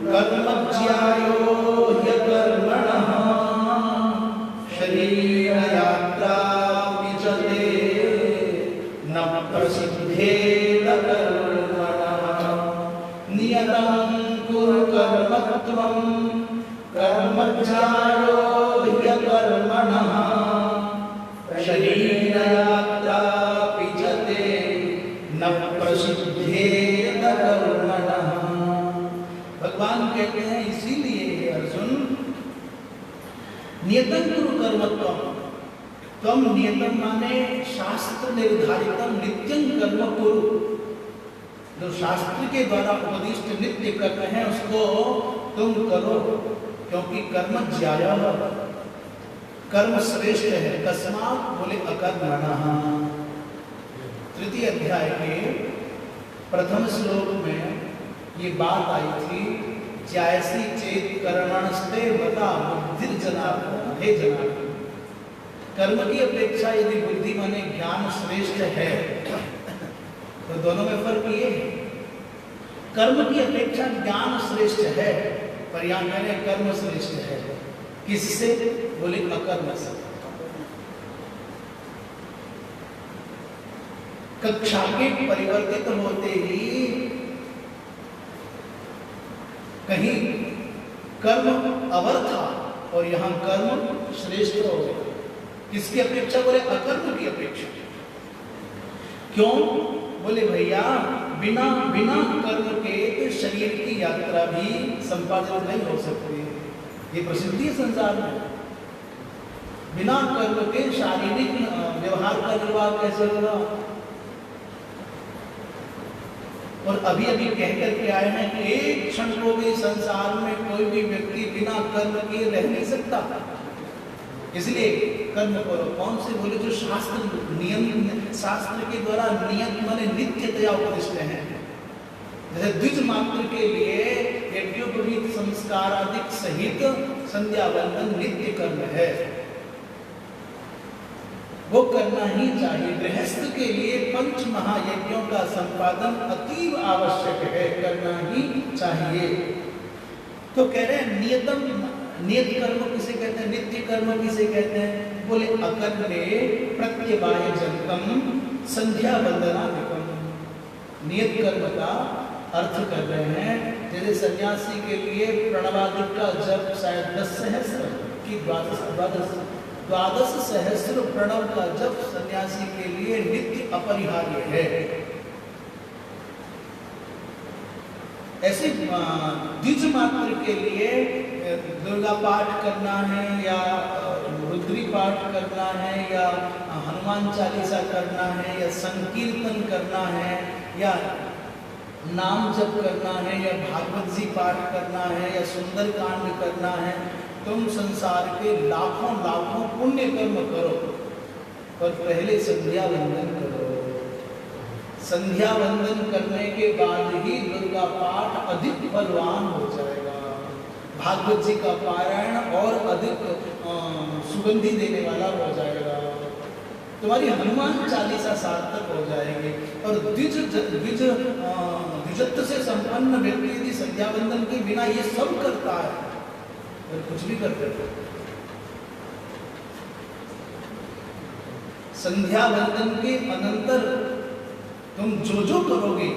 कर्मज्यायो ह्यकर्मणः शरीर यात्रा विचते न प्रसिद्धेन कर्मणः। नियतं कुरु कर्मत्वं नियतं कुरु कर्मत्वम, तम नियतम माने शास्त्र निर्धारितम नित्यं कर्म कुरु, जो शास्त्र के द्वारा उपदिष्ट नित्य कर्म है उसको तुम करो, क्योंकि कर्म ज्याया, कर्म श्रेष्ठ है। कस्मात् बोले अकर्मणः। तृतीय अध्याय के प्रथम श्लोक में ये बात आई थी, जैसी चेत कर्मणस्ते बता बुद्धिर्जनार्दन, हे जनार्दन, कर्म की अपेक्षा यदि बुद्धि माने ज्ञान श्रेष्ठ है तो दोनों में फर्क ये है, कर्म की अपेक्षा ज्ञान श्रेष्ठ है, पर यहाँ मैंने कर्म श्रेष्ठ है। किससे? बोले अकर्म से। कक्षा के परिवर्तित होते ही कहीं कर्म अवर था और यहाँ कर्म श्रेष्ठ हो गया। किसकी अपेक्षा? बोले अकर्म की अपेक्षा। क्यों? बोले भैया बिना बिना कर्म के तो शरीर की यात्रा भी संपादित नहीं हो सकती, ये प्रसिद्धि है संसार में। बिना कर्म के शारीरिक व्यवहार का निर्वाह कैसे होगा? और अभी अभी कह करके आए हैं कि एक क्षण को भी संसार में कोई भी व्यक्ति बिना कर्म किए रह नहीं सकता, इसलिए कर्म करो। कौन से? बोले जो शास्त्र नियम, शास्त्र के द्वारा नियत माने नित्यतया उपदिष्ट हैं। जैसे द्विज मात्र के लिए यज्ञोपवीत संस्कार आदि सहित संध्या वंदन नित्य कर्म है, वो करना ही चाहिए। गृहस्थ के लिए पंच महायज्ञों का संपादन अतीव आवश्यक है, करना ही चाहिए। तो कह रहे हैं नियतम, नियत कर्म किसे कहते हैं? नित्य कर्म किसे कहते हैं? बोले अकर्णे प्रत्यवाय जनकम संध्या वंदनादिकम। नियत कर्म का अर्थ कर रहे हैं, जैसे सन्यासी के लिए प्रणवादिक का जप शायद 10 सहस्र की 12 सहस्र प्रणव का जप सन्यासी के लिए नित्य अपरिहार्य है। ऐसे द्विज मात्र के लिए दुर्गा पाठ करना है या रुद्री पाठ करना है या हनुमान चालीसा करना है या संकीर्तन करना है या नाम जप करना है या भागवत जी पाठ करना है या सुंदर कांड करना है। तुम संसार के लाखों लाखों पुण्य कर्म करो, पर पहले संध्या वंदन करो। संध्या वंदन करने के बाद ही दुर्गा पाठ अधिक बलवान हो जाएगा, भागवत जी का पारायण और अधिक सुगंधि देने वाला हो जाएगा, तुम्हारी हनुमान चालीसा सार्थक हो जाएगी। और द्विजत्व से संपन्न व्यक्ति यदि संध्या वंदन के बिना ये सब करता है तो कुछ भी करते थे। संध्या वंदन के अनंतर तुम जो जो करोगे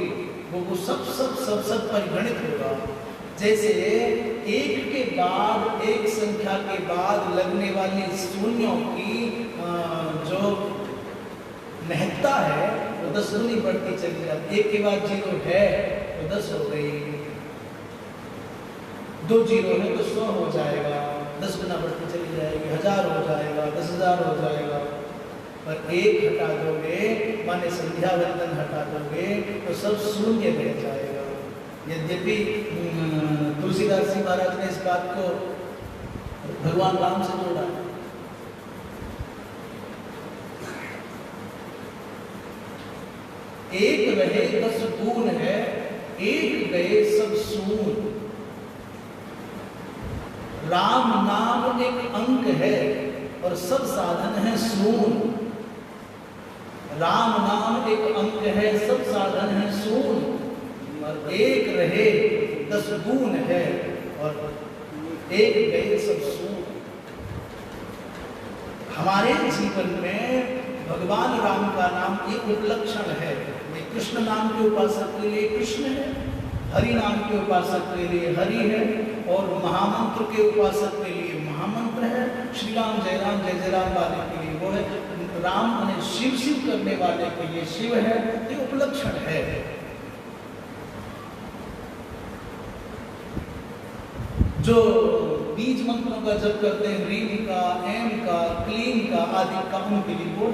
वो सब परिगणित होगा। जैसे एक के बाद एक संख्या के बाद लगने वाली शून्यों की जो महत्ता है वो 10 गुनी बढ़ती चली जाती। एक के बाद 0 है तो 10 हो गई, 2 0 है तो 100 हो जाएगा, 10 गुना बढ़ती चली जाएगी, 1000 हो जाएगा, 10,000 हो जाएगा। पर एक हटा दोगे माने संध्या वंदन हटा दोगे तो सब शून्य रह जाएगा। यद्यपि तुलसीदास जी महाराज ने इस बात को भगवान राम से जोड़ा। एक रहे 10 गुण है, एक गए सब सून। राम नाम एक अंक है और सब साधन है सून। राम नाम एक अंक है, सब साधन है सून। और एक रहे 10 गुण है और एक गए सब सून। हमारे जीवन में भगवान राम का नाम एक उपलक्षण है। कृष्ण नाम के उपासक के लिए कृष्ण है, हरि नाम के उपासक के लिए हरि है और महामंत्र के उपासक के लिए महामंत्र है। श्री राम जय राम वाले के लिए वो है। राम माने शिव शिव करने वाले के लिए शिव है, ये उपलक्षण है। जो बीज मंत्रों का जप करते हैं, ह्रीम का, ऐम का, क्लीम का आदि का, उनके लिए वो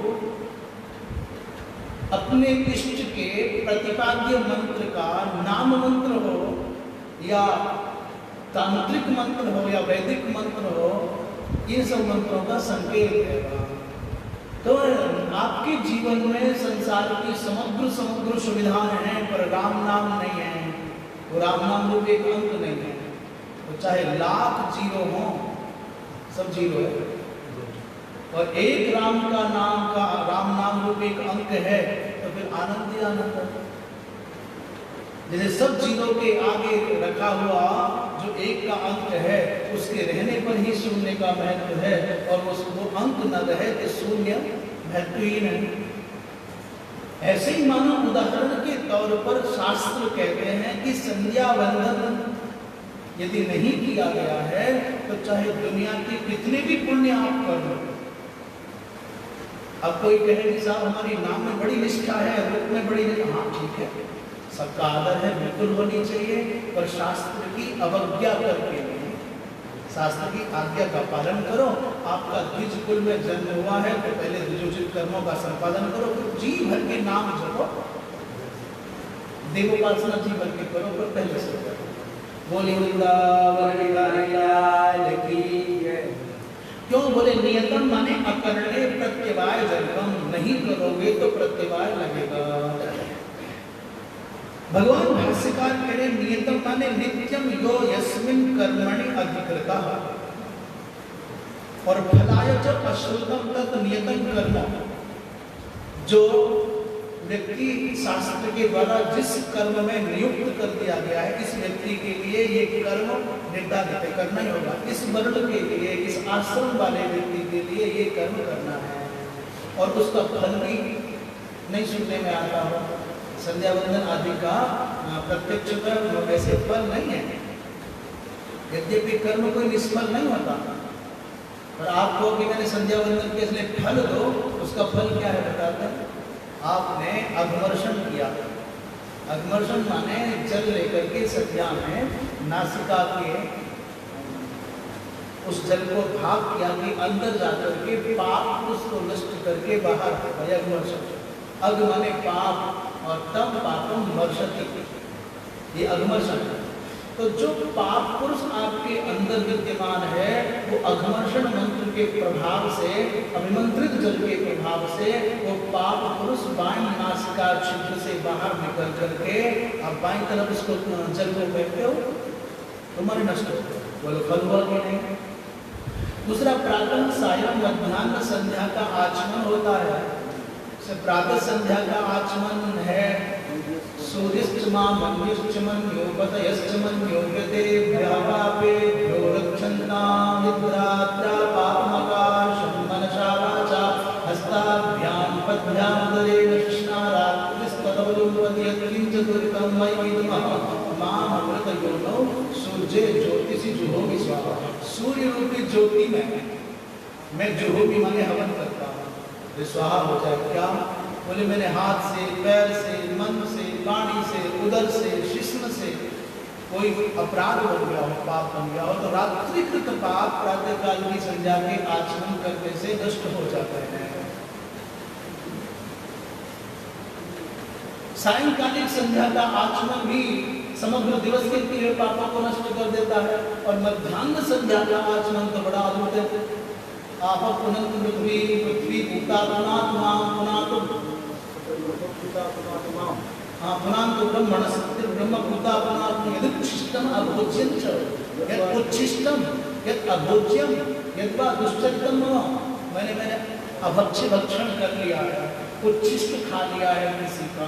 अपने इष्ट के प्रतिपाद्य मंत्र का नाम मंत्र हो या तांत्रिक मंत्र हो या वैदिक मंत्र हो, ये सब मंत्रों का संकेत है। तो आपके जीवन में संसार की समग्र सुविधाएं हैं, पर राम नाम नहीं है। वो राम नाम रूप एक अंक नहीं है। तो चाहे लाख जीरो हो, सब जीरो है, और एक राम नाम रूप एक अंक है, तो फिर आनंद ही आनंद है। जैसे सब जीरो के आगे रखा हुआ जो एक का अंक है, उसके रहने पर ही शून्य का महत्व है, और वो अंक न रहे तो शून्य महत्वहीन है। ऐसे ही मानो उदाहरण के तौर पर शास्त्र कहते हैं कि संध्या वंदन यदि नहीं किया गया है, तो चाहे दुनिया के कितने भी पुण्य आप कर लो। अब कोई कहे कि साहब हमारी नाम में बड़ी निष्ठा है, रूप में बड़ी निष्ठा, हाँ ठीक है, सबका आदर है, बिल्कुल होनी चाहिए, पर शास्त्र की अवज्ञा करके नहीं, शास्त्र की आज्ञा का पालन करो। आपका द्विज कुल में जन्म हुआ है तो पहले द्विजोचित कर्मों का संपादन करो, फिर जी भर के नाम जपो, देवोपासना जी भर के करो, पर पहले से करो। बोली वृंदावन बिहारी लाल की जय। क्यों बोले? नियतम माने अकरणे प्रत्यवाय जन्म, नहीं करोगे तो प्रत्यवाय लगेगा। भगवान भाष्यकार कह रहे नियतम माने नित्यम यो यस्मिन कर्मणि अधिकृता, और फलाय च अश्रुतम तत् नियतम कर्म। जो व्यक्ति शास्त्र के द्वारा जिस कर्म में नियुक्त कर दिया गया है, इस व्यक्ति के लिए ये कर्म निर्धारित करना ही होगा। इस वर्ण के लिए, इस आश्रम वाले व्यक्ति के लिए ये कर्म करना है, और उसका फल भी नहीं सुनने में आता हो। संध्या वंदन आदि का प्रत्यक्ष कर्म वैसे फल नहीं है, यद्यपि कर्म कोई निष्फल नहीं होता, पर आप कहो कि मैंने संध्या वंदन के इसलिए फल दो, उसका फल क्या है बताते हैं? आपने अघमर्षण किया। अघमर्षण माने जल लेकर के संध्या में नासिका के उस जल को भाग किया कि अंदर जाकर के पाप उसको नष्ट करके बाहर अघमर्षण। अग माने पाप, और तम पापम वर्षति, ये अघमर्षण है। तो जो पाप पुरुष आपके अंदर विद्यमान है, वो अघमर्षण मंत्र के प्रभाव से, अभिमंत्रित जल के प्रभाव से, वो पाप पुरुष बाईं नासिका छिद्र से बाहर निकल करके आप बाईं तरफ उसको जल को फेंकते हो, तुम्हारे नष्ट हो गए। बोलो फल हुआ कि नहीं? दूसरा, प्रातः सायं मध्याह्न संध्या का आचमन होता है। प्रातः संध्या का आचमन है सूर्यश्चमा मन्युश्चमन योपतयश्चमन योगते व्यापापे योरक्षन्ता विद्रात्रा पापमकाशं मनसा वाचा हस्ताभ्यां पद्भ्यां दरेण कृष्णारात्रिस्तदवलुम्बति यत्किञ्चिदुरितं मयि विद्मः मामृतयोनौ सूर्ये ज्योतिषि जुहोमि स्वाहा। सूर्य रूपी ज्योति में मैं जुहोमि माने हवन करता हूँ, स्वाहा हो जाए। क्या बोले? मैंने हाथ से, पैर से, मन से, वाणी से, उदर से, शिश्न से कोई अपराध बन गया हो, पाप बन गया हो, तो रात्रिकृत पाप प्रातः काल की संध्या के आचमन करने से नष्ट हो जाते हैं। सायंकालिक संध्या का आचमन भी समग्र दिवस के किए पापों को नष्ट कर देता है, और मध्याह्न संध्या का आचमन तो बड़ा अद्भुत है। आप पुनः पृथ्वी पृथ्वी भूतात्मा पुनांत ब्रह्मण सत्य ब्रह्म भूतात्मा यदुच्छिष्टम अभोज्यं च यत् उच्छिष्टम यत् अभोज्यम यत् वा दुश्चरितम मैंने अभक्ष्य भक्षण कर लिया है, उच्छिष्ट खा लिया है किसी का,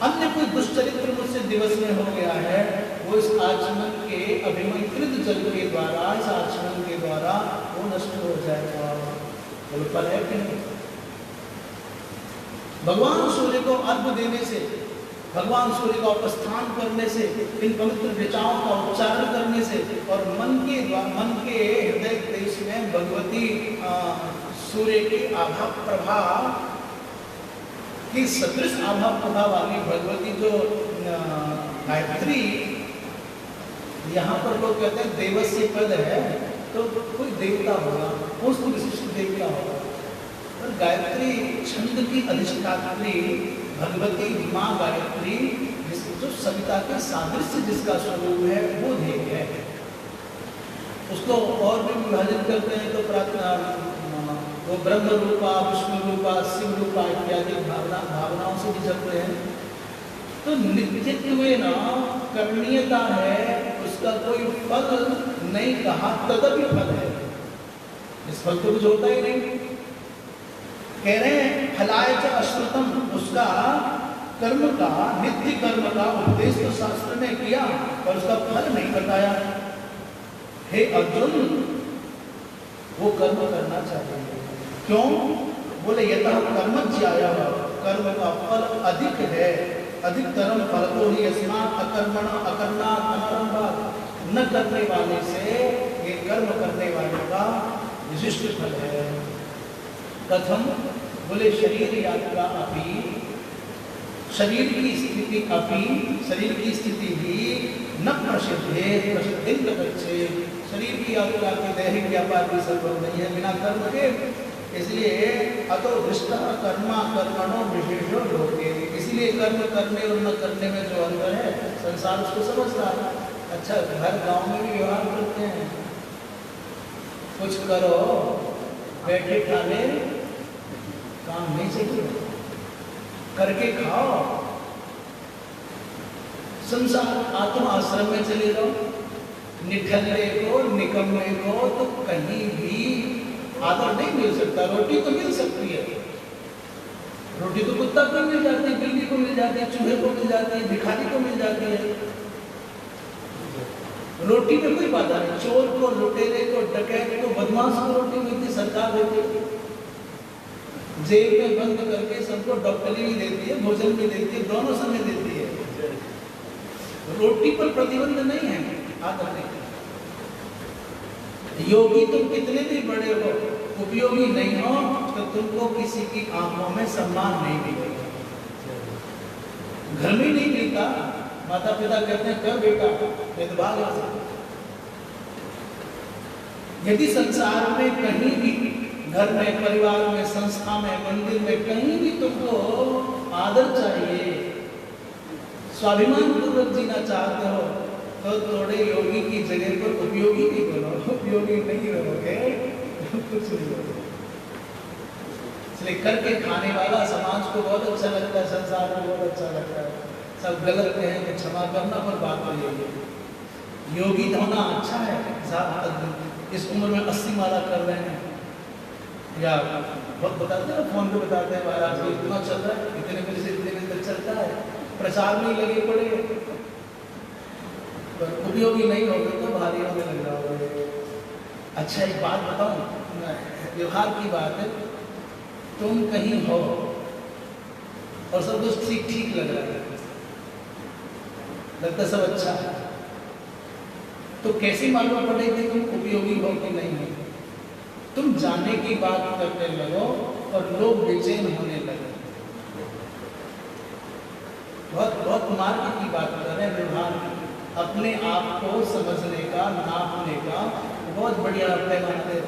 अन्य कोई दुष्चरित्र मुझसे दिवस में हो गया है, वो इस आचमन के अभिमंत्रित जल के द्वारा, इस आचमन के द्वारा वो नष्ट हो जाएगा। बोलो फल है कि नहीं? भगवान सूर्य को अर्घ देने से, भगवान सूर्य का उपस्थान करने से, इन पवित्र ऋचाओं का उच्चारण करने से, और मन के हृदय देश में भगवती सूर्य की आभा प्रभा की सदृश आभा प्रभा वाली भगवती जो गायत्री यहाँ पर लोग कहते हैं देवस्य पद है तो कोई देवता होगा, उस विशिष्ट देवता होगा। पर गायत्री छंद की अधिष्ठात्री भगवती माँ गायत्री, जो सविता के सादृश्य जिसका स्वरूप है वो ध्येय है। उसको और भी विभाजित करते हैं तो वो ब्रह्म रूपा, विष्णु रूपा, शिव रूपा इत्यादि भावनाओं से भी चलते हैं। तो नित्यत्व ना करणीयता है, उसका कोई फल नहीं कहा, तदपि फल है, इस फल तो कुछ होता ही नहीं। कह रहे हैं फलाय च अश्रुतम, उसका कर्म का, नित्य कर्म का उपदेश तो शास्त्र ने किया और उसका फल नहीं बताया। हे अर्जुन, वो कर्म करना चाहिए। क्यों? बोले यतः कर्म ज्याया, कर्म का फल अधिक है, अधिकतरम फल तो ही अस्मात् अकर्मण अकर्णा अनारंभात्, न करने वाले से ये कर्म करने वाले का विशिष्ट फल है। कथम? बोले शरीर यात्रा अपि, शरीर की स्थिति अपि, शरीर की स्थिति भी न प्रसिद्धे प्रसिद्धि बच्चे, शरीर की यात्रा के दैहिक व्यापार भी संभव नहीं है बिना कर्म के। इसलिए अतो दृष्टा कर्मा कर्मणो विशेषो लोके, इसलिए कर्म करने और न करने में जो अंतर है संसार उसको समझता है। अच्छा, हर गांव में भी व्यवहार करते हैं, कुछ करो बैठे खाने काम नहीं चाहिए, करके खाओ। संसार आत्म आश्रम में चले जाओ, निठल्ले को निकम्मे को तो कहीं भी आदर नहीं मिल सकता। रोटी तो मिल सकती है, रोटी तो कुत्ता को मिल जाती है, बिल्ली को मिल जाती है, चूहे को मिल जाती है, भिखारी को मिल जाती है। रोटी में कोई बाधा नहीं, चोर को, लुटेरे को, डकैत को, बदमाश को रोटी मिलती, सरकार देती है, जेल में बंद करके सबको डॉक्टरी भी देती है, भोजन भी देती है, दोनों समय देती है। रोटी पर प्रतिबंध नहीं है, आदर नहीं। योगी तुम कितने भी बड़े हो, उपयोगी नहीं हो तो तुमको किसी की आंखों में सम्मान नहीं मिलेगा। घर में नहीं मिलता, माता पिता कहते हैं कर बेटा, भेदभाव हो सकता। यदि संसार में कहीं भी, घर में, परिवार में, संस्था में, मंदिर में, कहीं भी तुमको आदर चाहिए, स्वाभिमान पूर्वक जीना चाहते हो तो थोड़े योगी की जगह पर उपयोगी भी बनो। उपयोगी नहीं रहोगे कुछ नहीं होगा। इसलिए करके खाने वाला समाज को बहुत अच्छा लगता है, संसार में बहुत अच्छा लगता है। सब गलत हैं तो क्षमा करना, पर बात तो यही है योगी होना अच्छा है। इस उम्र में 80 माला कर रहे हैं, या बहुत बताते हैं, फोन पे बताते हैं महाराज को इतना चल रहा है, इतने बजे से इतने बजे तक चलता है, प्रचार में लगे पड़े, पर उपयोगी नहीं होगा तो भारी होने लग रहा होगा। अच्छा, एक बात बताऊं, व्यवहार की बात है, तुम कहीं हो और सब कुछ ठीक ठीक लग रहा है, लगता सब अच्छा है, तो कैसे मालूम पड़ेगी तुम उपयोगी हो कि नहीं हो? तुम जाने की बात करने लगो और लोग बेचैन होने लगे। बहुत मार्ग की बात कर रहे हैं, व्यवहार की, अपने आप को समझने का, नापने का बहुत बढ़िया पैमाना दे।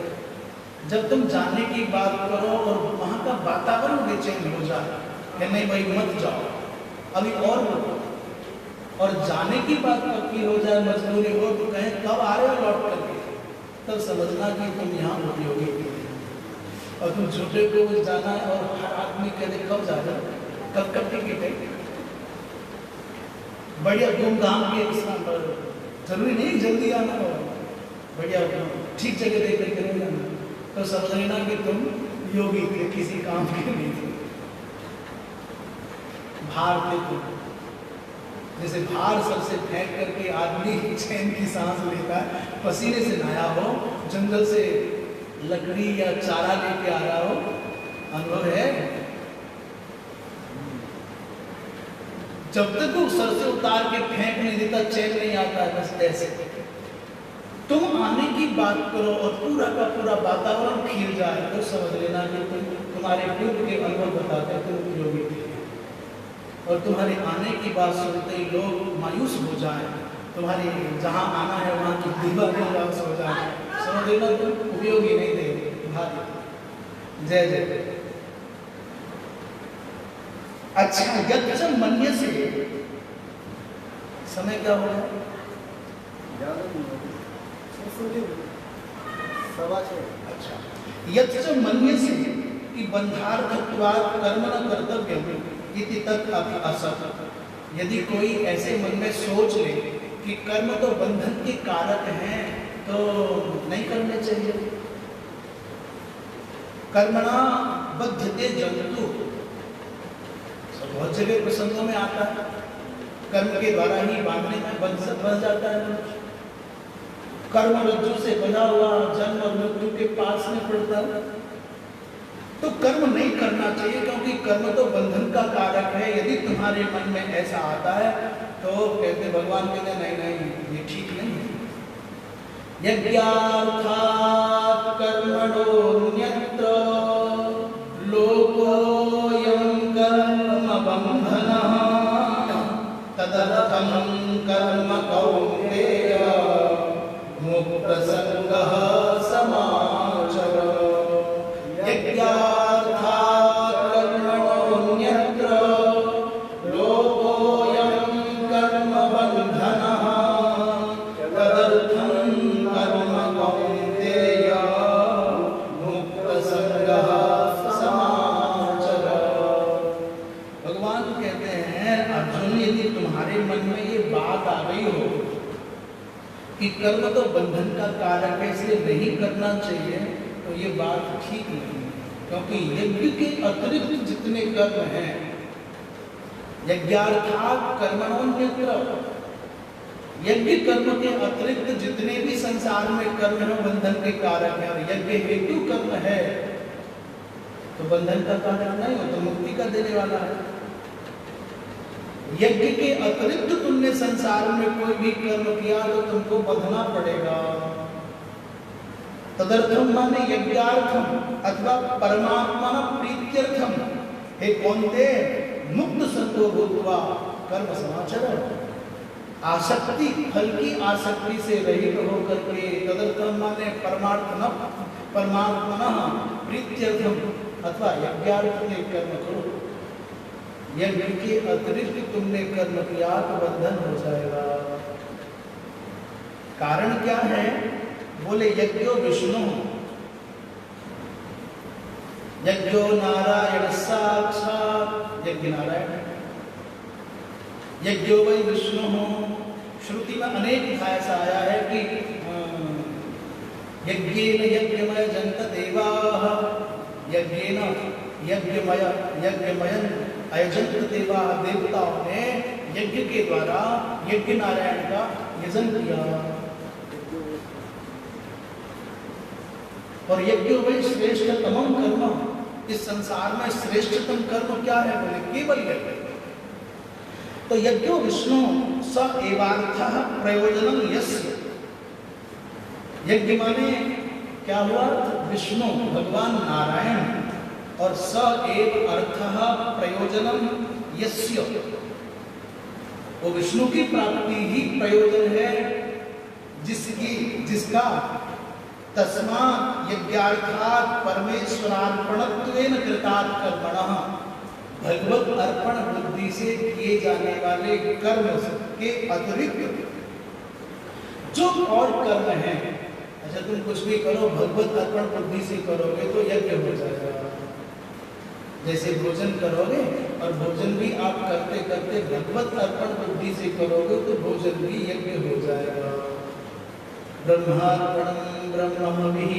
जब तुम जाने की बात करो और वहाँ का वातावरण बेचैन हो जाए कि नहीं भाई मत जाओ, अभी और रुको, और जाने की बात पक्की हो जाए, मजबूरी हो तो कहें कब आ रहे हो लौट करके, तब समझना कि तुम यहाँ उपयोगी थे। और तुम झूठे को जाना है और हर आदमी कहते कब जा रहे हो, कब टिकट है, बढ़िया धूमधाम के स्थान पर, जरूरी नहीं जल्दी आना हो, बढ़िया ठीक जगह देख करके नहीं जाना, तो समझ लेना कि तुम योगी थे, किसी काम के नहीं थे, भार थे तुम। जैसे भार सबसे फेंक करके आदमी चैन की सांस लेता है, पसीने से नहाया हो, जंगल से लकड़ी या चारा लेके आ रहा हो, अनुभव है। जब तक वो सर से उतार के फेंक नहीं देता चैन नहीं आता है, बस ऐसे तुम आने की बात करो और पूरा का पूरा वातावरण खिल जाए तो समझ लेना कि तुम्हारे पूर्व के अनुभव बताते हैं तुम उपयोगी थे। और तुम्हारे आने की बात सुनते ही लोग मायूस हो जाएं तुम्हारी जहाँ आना है वहाँ की दीवा मिल जाओ, सो जाओ, समझ लेना तुम उपयोगी नहीं थे भाई। जय जय। अच्छा, यज्ञ मन्य से समय क्या हो गया? अच्छा, यज्ञ मन्य से कि बंधार्थत्वात् कर्म न कर्तव्यम इति तत् असत्। यदि कोई ऐसे मन में सोच ले कि कर्म तो बंधन के कारक हैं तो नहीं करने चाहिए। कर्मणा बध्यते जन्तु, बहुत जगह प्रसंगों में आता है, कर्म के द्वारा ही बांधने में बंध जाता है। कर्म रज्जु से बंधा हुआ जन्म और मृत्यु के पास में पड़ता है। तो कर्म नहीं करना चाहिए क्योंकि कर्म तो बंधन का कारक है। यदि तुम्हारे मन में ऐसा आता है तो कहते भगवान कहते नहीं नहीं, ये ठीक नहीं है। यज्ञार्थात् कर्मणोऽन्यत्र लोकोऽयं कर्म बन्धनः तदर्थं कर्म कौन्तेय मुक्तसङ्गः समाचर। यज्ञार्थात् कर्मणोऽन्यत्र लोकोऽयं कर्म बन्धनः तदर्थं कर्म कौन्तेय मुक्तसङ्गः समाचर। भगवान कहते हैं अर्जुन, यदि तुम्हारे मन में ये बात आ गई हो कि कर्म तो बंधन का कारक है इसलिए नहीं करना चाहिए, तो ये बात ठीक नहीं है। क्योंकि यज्ञ के अतिरिक्त जितने कर्म हैं, यज्ञार्थात् कर्मणोऽन्यत्र, यज्ञ कर्म के अतिरिक्त जितने भी संसार में कर्म है बंधन के कारक है। और यज्ञ हेतु कर्म है तो बंधन का कारक नहीं हो, तो मुक्ति का देने वाला है। यज्ञ के अतिरिक्त तुमने संसार में कोई भी कर्म किया तो तुमको बंधना पड़ेगा। तदर्थम माने यज्ञार्थम अथवा परमात्मा प्रीत्यर्थम हे कौन्ते मुक्त संतो भूत्वा कर्म समाचर। आसक्ति, फल की आसक्ति से रहित होकर के, तदर्थम माने परमात्मनः प्रीत्यर्थम अथवा यज्ञार्थ में कर्म करो। यज्ञ के अतिरिक्त तुमने कर्म किया तो बंधन हो जाएगा। कारण क्या है? बोले यज्ञो विष्णु, यज्ञो नारायण साक्षात्, यज्ञ नारायण, यज्ञो वै विष्णु। श्रुति में अनेक ऐसा आया है कि यज्ञेन यज्ञमय जंत देवाः, यज्ञेन यज्ञमयं अयजंत देवाः, देवताओं ने यज्ञ के द्वारा यज्ञ नारायण का यजन किया। और यज्ञ वही श्रेष्ठतम कर्म, इस संसार में श्रेष्ठतम कर्म क्या है? बोले केवल यज्ञ। तो यज्ञो विष्णु स एवार्थः प्रयोजनम यस्य। यज्ञ माने क्या हुआ? विष्णु भगवान नारायण, और स एव अर्थः प्रयोजनम यस्य, वो विष्णु की प्राप्ति ही प्रयोजन है जिसका तस्मात् यज्ञार्थात् परमेश्वरार्पणत्वेन कृतात् कर्मणः, भगवत अर्पण बुद्धि से किए जाने वाले कर्म के अतिरिक्त जो और कर्म हैं, अच्छा तुम कुछ भी करो भगवत अर्पण बुद्धि से करोगे तो यज्ञ हो जाएगा। जैसे भोजन करोगे और भोजन भी आप करते करते भगवत अर्पण बुद्धि से करोगे तो भोजन भी यज्ञ हो जाएगा। ब्रह्मार्पणं ब्रह्मभिः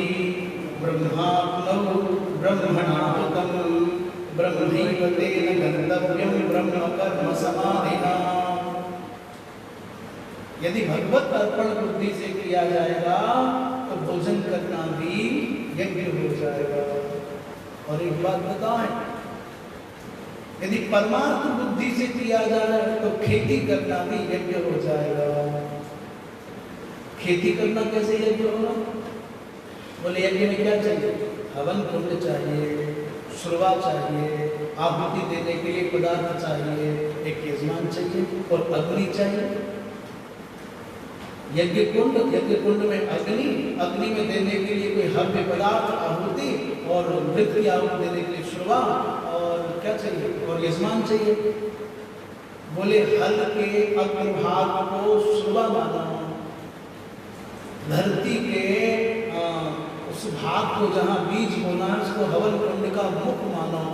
ब्रह्माप्नौ ब्रह्मणाहुतं ब्रह्मैव तेन गन्तव्यं ब्रह्म कर्म समाधिना। यदि भगवत अर्पण बुद्धि से किया जाएगा तो भोजन करना भी यज्ञ हो जाएगा। और एक बात बताएं, यदि परमार्थ बुद्धि से किया जाए तो खेती करना भी यज्ञ हो जाएगा। खेती करना कैसे यज्ञ होगा? बोले यज्ञ में क्या चाहिए? हवन कुंड चाहिए, शुरुआ चाहिए, आहुति देने के लिए पदार्थ चाहिए, एक यजमान चाहिए और अग्नि चाहिए। यज्ञ कुंड में अग्नि में देने के लिए कोई हव्य पदार्थ आहुति, और मृत की आहुति देने के लिए शुरुआ, और क्या चाहिए, और यजमान चाहिए। बोले हल के अग्रभाग को शुरुआ मानो, धरती के उस भाग को जहाँ बीज होना है उसको हवन कुंड का मुख मानो,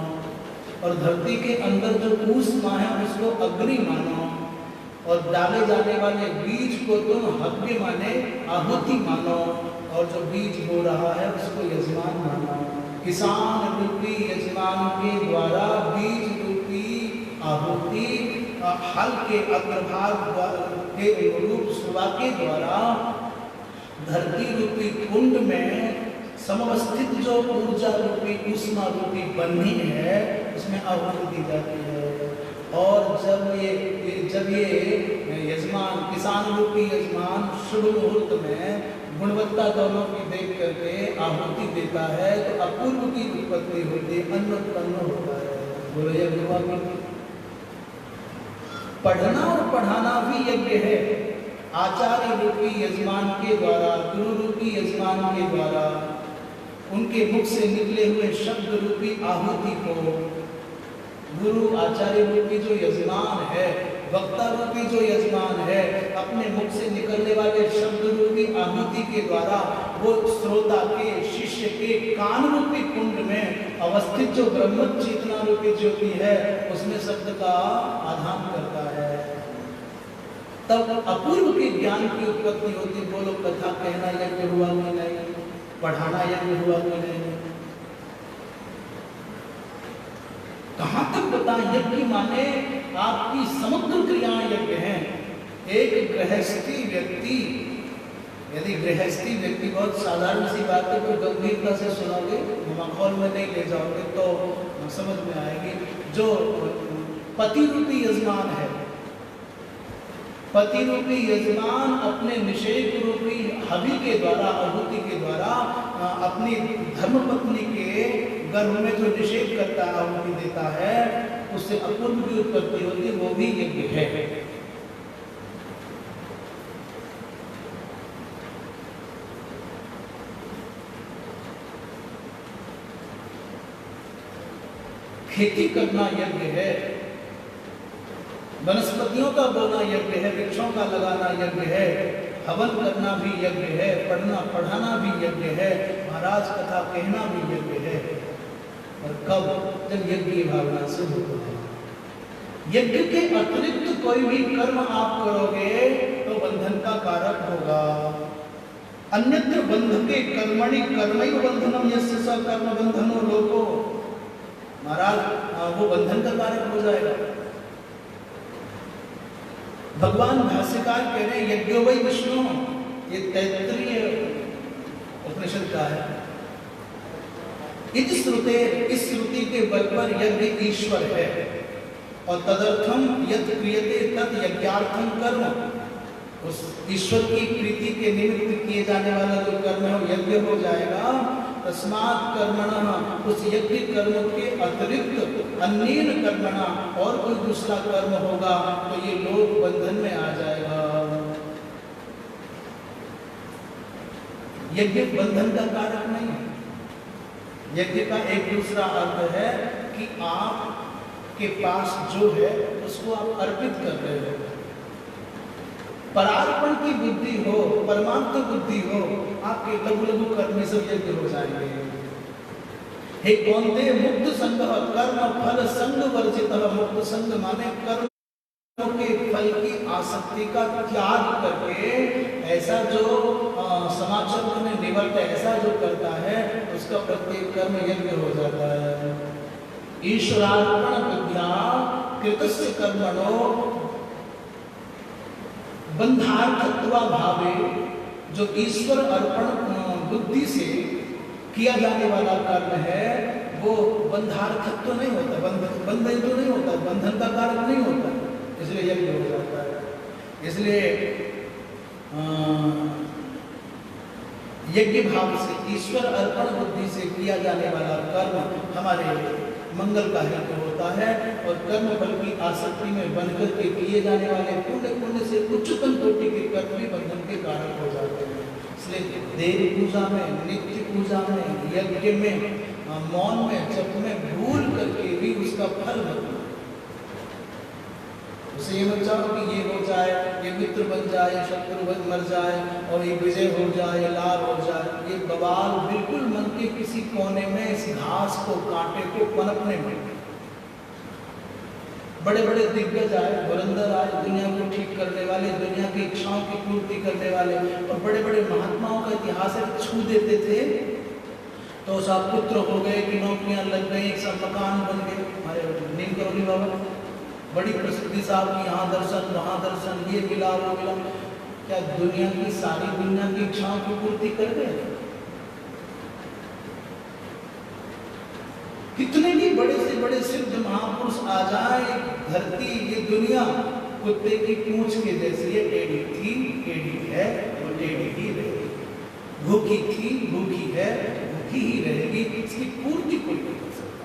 और धरती के अंदर जो ऊष्मा है उसको अग्नि मानो, और डाले जाने वाले बीज को तुम हव्य माने आहुति मानो, और जो बीज हो रहा है उसको यजमान मानो। किसान रूपी यजमान के द्वारा बीज रूपी आहुति हल के अग्रभाग के अनुरूप सुबह के द्वारा धरती रूपी कुंड में समवस्थित जो ऊर्जा रूपी ऊष्मा रूपी बन्ही है उसमें आहुति दी जाती है। और जब ये यजमान किसान रूपी यजमान शुभ मुहूर्त में गुणवत्ता दोनों की देख करके आहुति देता है तो अपूर्व की उत्पत्ति होती है, अन्न उत्पन्न होता है। बोलो यज्ञ पढ़ना और पढ़ाना भी यज्ञ है। आचार्य रूपी यजमान के द्वारा, गुरु रूपी यजमान के द्वारा उनके मुख से निकले हुए शब्द रूपी आहुति को गुरु आचार्य रूपी जो यजमान है, वक्ता रूपी जो यजमान है, अपने मुख से निकलने वाले शब्द रूपी आहुति के द्वारा वो श्रोता के, शिष्य के कान रूपी कुंड में अवस्थित जो ब्रह्म चेतना रूपी ज्योति है उसमें शब्द का आधान करता है। तब अपूर्व के ज्ञान की उत्पत्ति होती। बोलो कथा कहना यज्ञ हुआ कि नहीं, पढ़ाना यज्ञ हुआ कि नहीं। कहां तक बताएं, यज्ञ माने आपकी समग्र क्रियाएं यज्ञ हैं। एक गृहस्थी व्यक्ति, यदि गृहस्थी व्यक्ति, बहुत साधारण सी बात है, कोई गंभीरता से सुनोगे, माहौल में नहीं ले जाओगे तो समझ में आएगी। जो पति रूपी यजमान है, पति रूपी यजमान अपने निषेध रूपी हवि के द्वारा, आहुति के द्वारा अपनी धर्मपत्नी के गर्भ में जो निषेध करता है, आहुति देता है, उससे अपूर्व की उत्पत्ति होती है, वो भी यज्ञ है। खेती करना यज्ञ है, वनस्पतियों का बोना यज्ञ है, वृक्षों का लगाना यज्ञ है, हवन करना भी यज्ञ है, पढ़ना पढ़ाना भी यज्ञ है, महाराज कथा कहना भी यज्ञ है। और कब? जब यज्ञ की भावना से होता है। यज्ञ के अतिरिक्त कोई भी कर्म आप करोगे तो बंधन का कारक होगा। अन्यत्र बंधते कर्मणि कर्मैव बंधनम यस्य स कर्म बंधनो लोको। महाराज वो बंधन का कारक हो जाएगा। भगवान भाष्यकार कह रहे हैं यज्ञो वै विष्णु, ये तैत्तरीय उपनिषद का है। इस श्रुति के बल पर यज्ञ ईश्वर है और तदर्थम यत् क्रियते तत् यज्ञार्थम कर्म। उस ईश्वर की प्रीति के निमित्त किए जाने वाला जो कर्म है वो यज्ञ हो जाएगा। तस्मात् कर्मणः, उस यज्ञ कर्म के अतिरिक्त अन्येन कर्मणा, और कोई दूसरा कर्म होगा तो ये लोग बंधन में आ जाएगा। यज्ञ बंधन का कारक नहीं है। यज्ञ का एक दूसरा अर्थ है कि आप के पास जो है उसको आप अर्पित कर रहे हो। परार्पण की बुद्धि हो, परमार्थ बुद्धि हो, आपके लघु लघु कर्म सब यज्ञ हो जाएंगे। हे कौन्ते मुक्त संग कर्म फल संग वर्जित। मुक्त संग माने कर्म के फल की आसक्ति का त्याग करके ऐसा जो समाचार में निवर्त ऐसा जो करता है उसका प्रत्येक कर्म यज्ञ हो जाता है। ईश्वरार्पण बुद्ध्या कृतस्य कर्मणो बंधार्थत्वा भावे, जो ईश्वर अर्पण बुद्धि से किया जाने वाला कर्म है वो बंधार्थत्व नहीं होता, बंधन तो नहीं होता, बंधन का कारक नहीं होता, इसलिए यज्ञ हो जाता है। इसलिए यज्ञ भाव से ईश्वर अर्पण बुद्धि से किया जाने वाला कर्म हमारे मंगल का हेतु होता है। और कर्म फल की आसक्ति में बनकर के किए जाने वाले पुण्य से उच्चतम कोटि के कर्म भी बंधन के कारण हो जाते हैं। इसलिए देव पूजा में, नित्य पूजा में, यज्ञ में, मौन में, जप में भूल करके भी उसका फल मिलता है। उसे ये मत चाहो कि ये हो जाए, ये मित्र बन जाए, शत्रु मर जाए और ये विजय हो जाए, लाभ हो जाए। ये बवाल बिल्कुल मन के किसी कोने में इस घास को, कांटे को पनपने में। बड़े बड़े दिग्गज आए, धुरंधर आए, दुनिया को ठीक करने वाले, दुनिया की इच्छाओं की पूर्ति करने वाले, और बड़े बड़े महात्माओं का इतिहास छू देते थे तो सब पुत्र हो गए कि नौकरियां लग गई, सब मकान बन गए। हमारे नीम करोगी बाबा बड़ी प्रसिद्धि साहब की, यहाँ दर्शन वहाँ दर्शन, ये मिला वो मिला। क्या दुनिया की सारी दुनिया की इच्छाओं की पूर्ति कर गए? कितने भी बड़े से बड़े सिद्ध महापुरुष आ जाए, धरती ये दुनिया कुत्ते की पूंछ के जैसी है, टेढ़ी थी, टेढ़ी है और टेढ़ी ही रहेगी। भूखी थी, भूखी है, भूखी ही रहेगी। इसकी पूर्ति कोई नहीं कर सकता।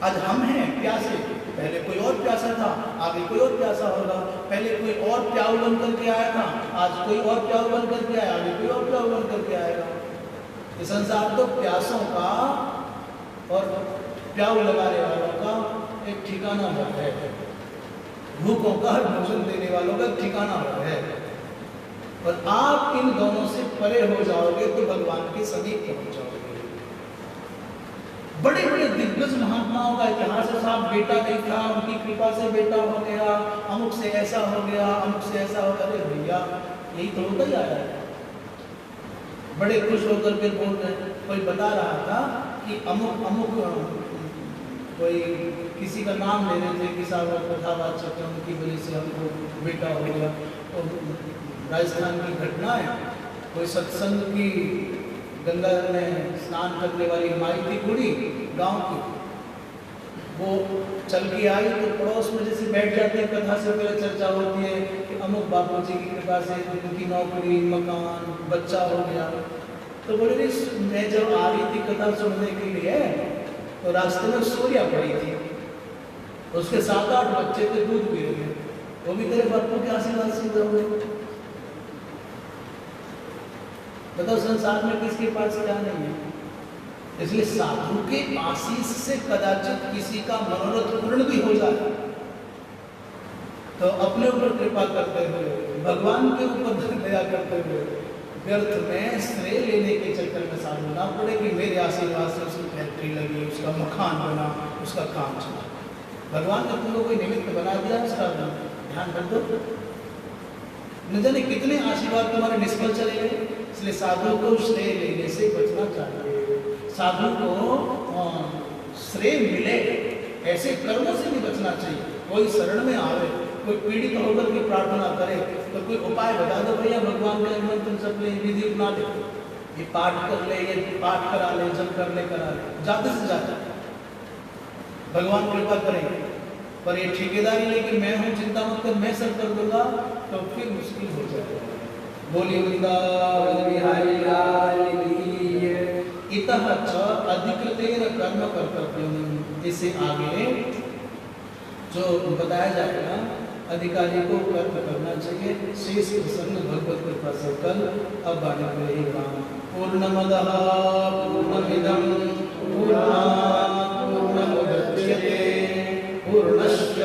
आज हम हैं प्यासे, पहले कोई और प्यासा था, आगे कोई और प्यासा होगा। पहले कोई और प्याऊ बन करके आया था, आज कोई और प्याऊ बन करके आया, आगे कोई और प्याऊ बन करके आएगा। ये संसार तो प्यासों का और प्याऊ लगाने वालों का एक ठिकाना है, भूखों का भोजन देने वालों का ठिकाना है। और आप इन दोनों से परे हो जाओगे तो भगवान के समीप पहुंच जाओगे। बड़े बड़े दिग्गज महात्माओं का इतिहास है साहब, बेटा नहीं था, उनकी कृपा से बेटा हो गया, अमुक से ऐसा हो गया, अमुक से ऐसा हो गया। अरे भैया यही तो होता ही आ रहा है। बड़े खुश होकर के बोल रहे, कोई बता रहा था कि अमुक अमुक कोई किसी का नाम ले रहे थे कि साहब कथावाद चलते, उनकी वजह से हमको बेटा हो गया। तो राजस्थान की घटना है, कोई सत्संग की गंगा में स्नान करने वाली माई थी बूढ़ी गांव की, वो चल के आई तो पड़ोस में जैसे बैठ जाते हैं, कथा से पहले चर्चा होती है कि अमुक बापू जी की कृपा से उनकी नौकरी, मकान, बच्चा हो गया। तो बोले मैं जब आ रही थी कथा सुनने के लिए तो रास्ते में सूर्या पड़ी थी, उसके 7-8 बच्चे थे, दूध पी रहे थे। वो भी तेरे बापू के आशीर्वाद से हुए। बताओ संसार में किसके पास क्या नहीं है। इसलिए साधु के आशीष से कदाचित किसी का मनोरथ पूर्ण भी हो जाए तो अपने ऊपर कृपा करते हुए, भगवान के ऊपर दया करते हुए, व्यर्थ में श्रेय लेने के चक्कर में साधु ना पड़े कि मेरे आशीर्वाद से उसकी फैक्ट्री लगी, उसका मकान बना, उसका काम चला। भगवान ने तुमको कोई निमित्त बना दिया, उसका ध्यान कर दो। न जाने कितने आशीर्वाद तुम्हारे निष्फल चले गए। इसलिए साधु को श्रेय लेने से बचना चाहिए। साधु को श्रेय मिले ऐसे कर्मों से भी बचना चाहिए। कोई शरण में आवे, कोई पीड़ित होकर के प्रार्थना करे तो कोई उपाय बता दो, भैया भगवान का मंत्र सब ले, विधि अपना ले, ये पाठ कर ले, ये पाठ करा ले, जब कर ले करा ले, ज्यादा से ज्यादा भगवान कृपा करेंगे। पर ये ठेकेदारी लेके मैं हूँ, चिंता मत कर, मैं सब कर दूंगा, तो फिर मुश्किल हो जाएगा। बोली वृंदावन बिहारी लाल की। इतः च अधिकृतेन कर्म कर्तव्यम्। इससे आगे जो बताया जाएगा, अधिकारी को कर्म करना चाहिए। शेष प्रसंग भगवत कृपा से कल अब आने रहेगा। पूर्णमदः पूर्णमिदं पूर्णात् पूर्णमुदच्यते पूर्णस्य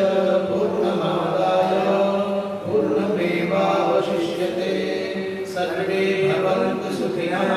पूर्णमादाय पूर्णमेवावशिष्यते। सर्वे भवन्तु सुखिनः।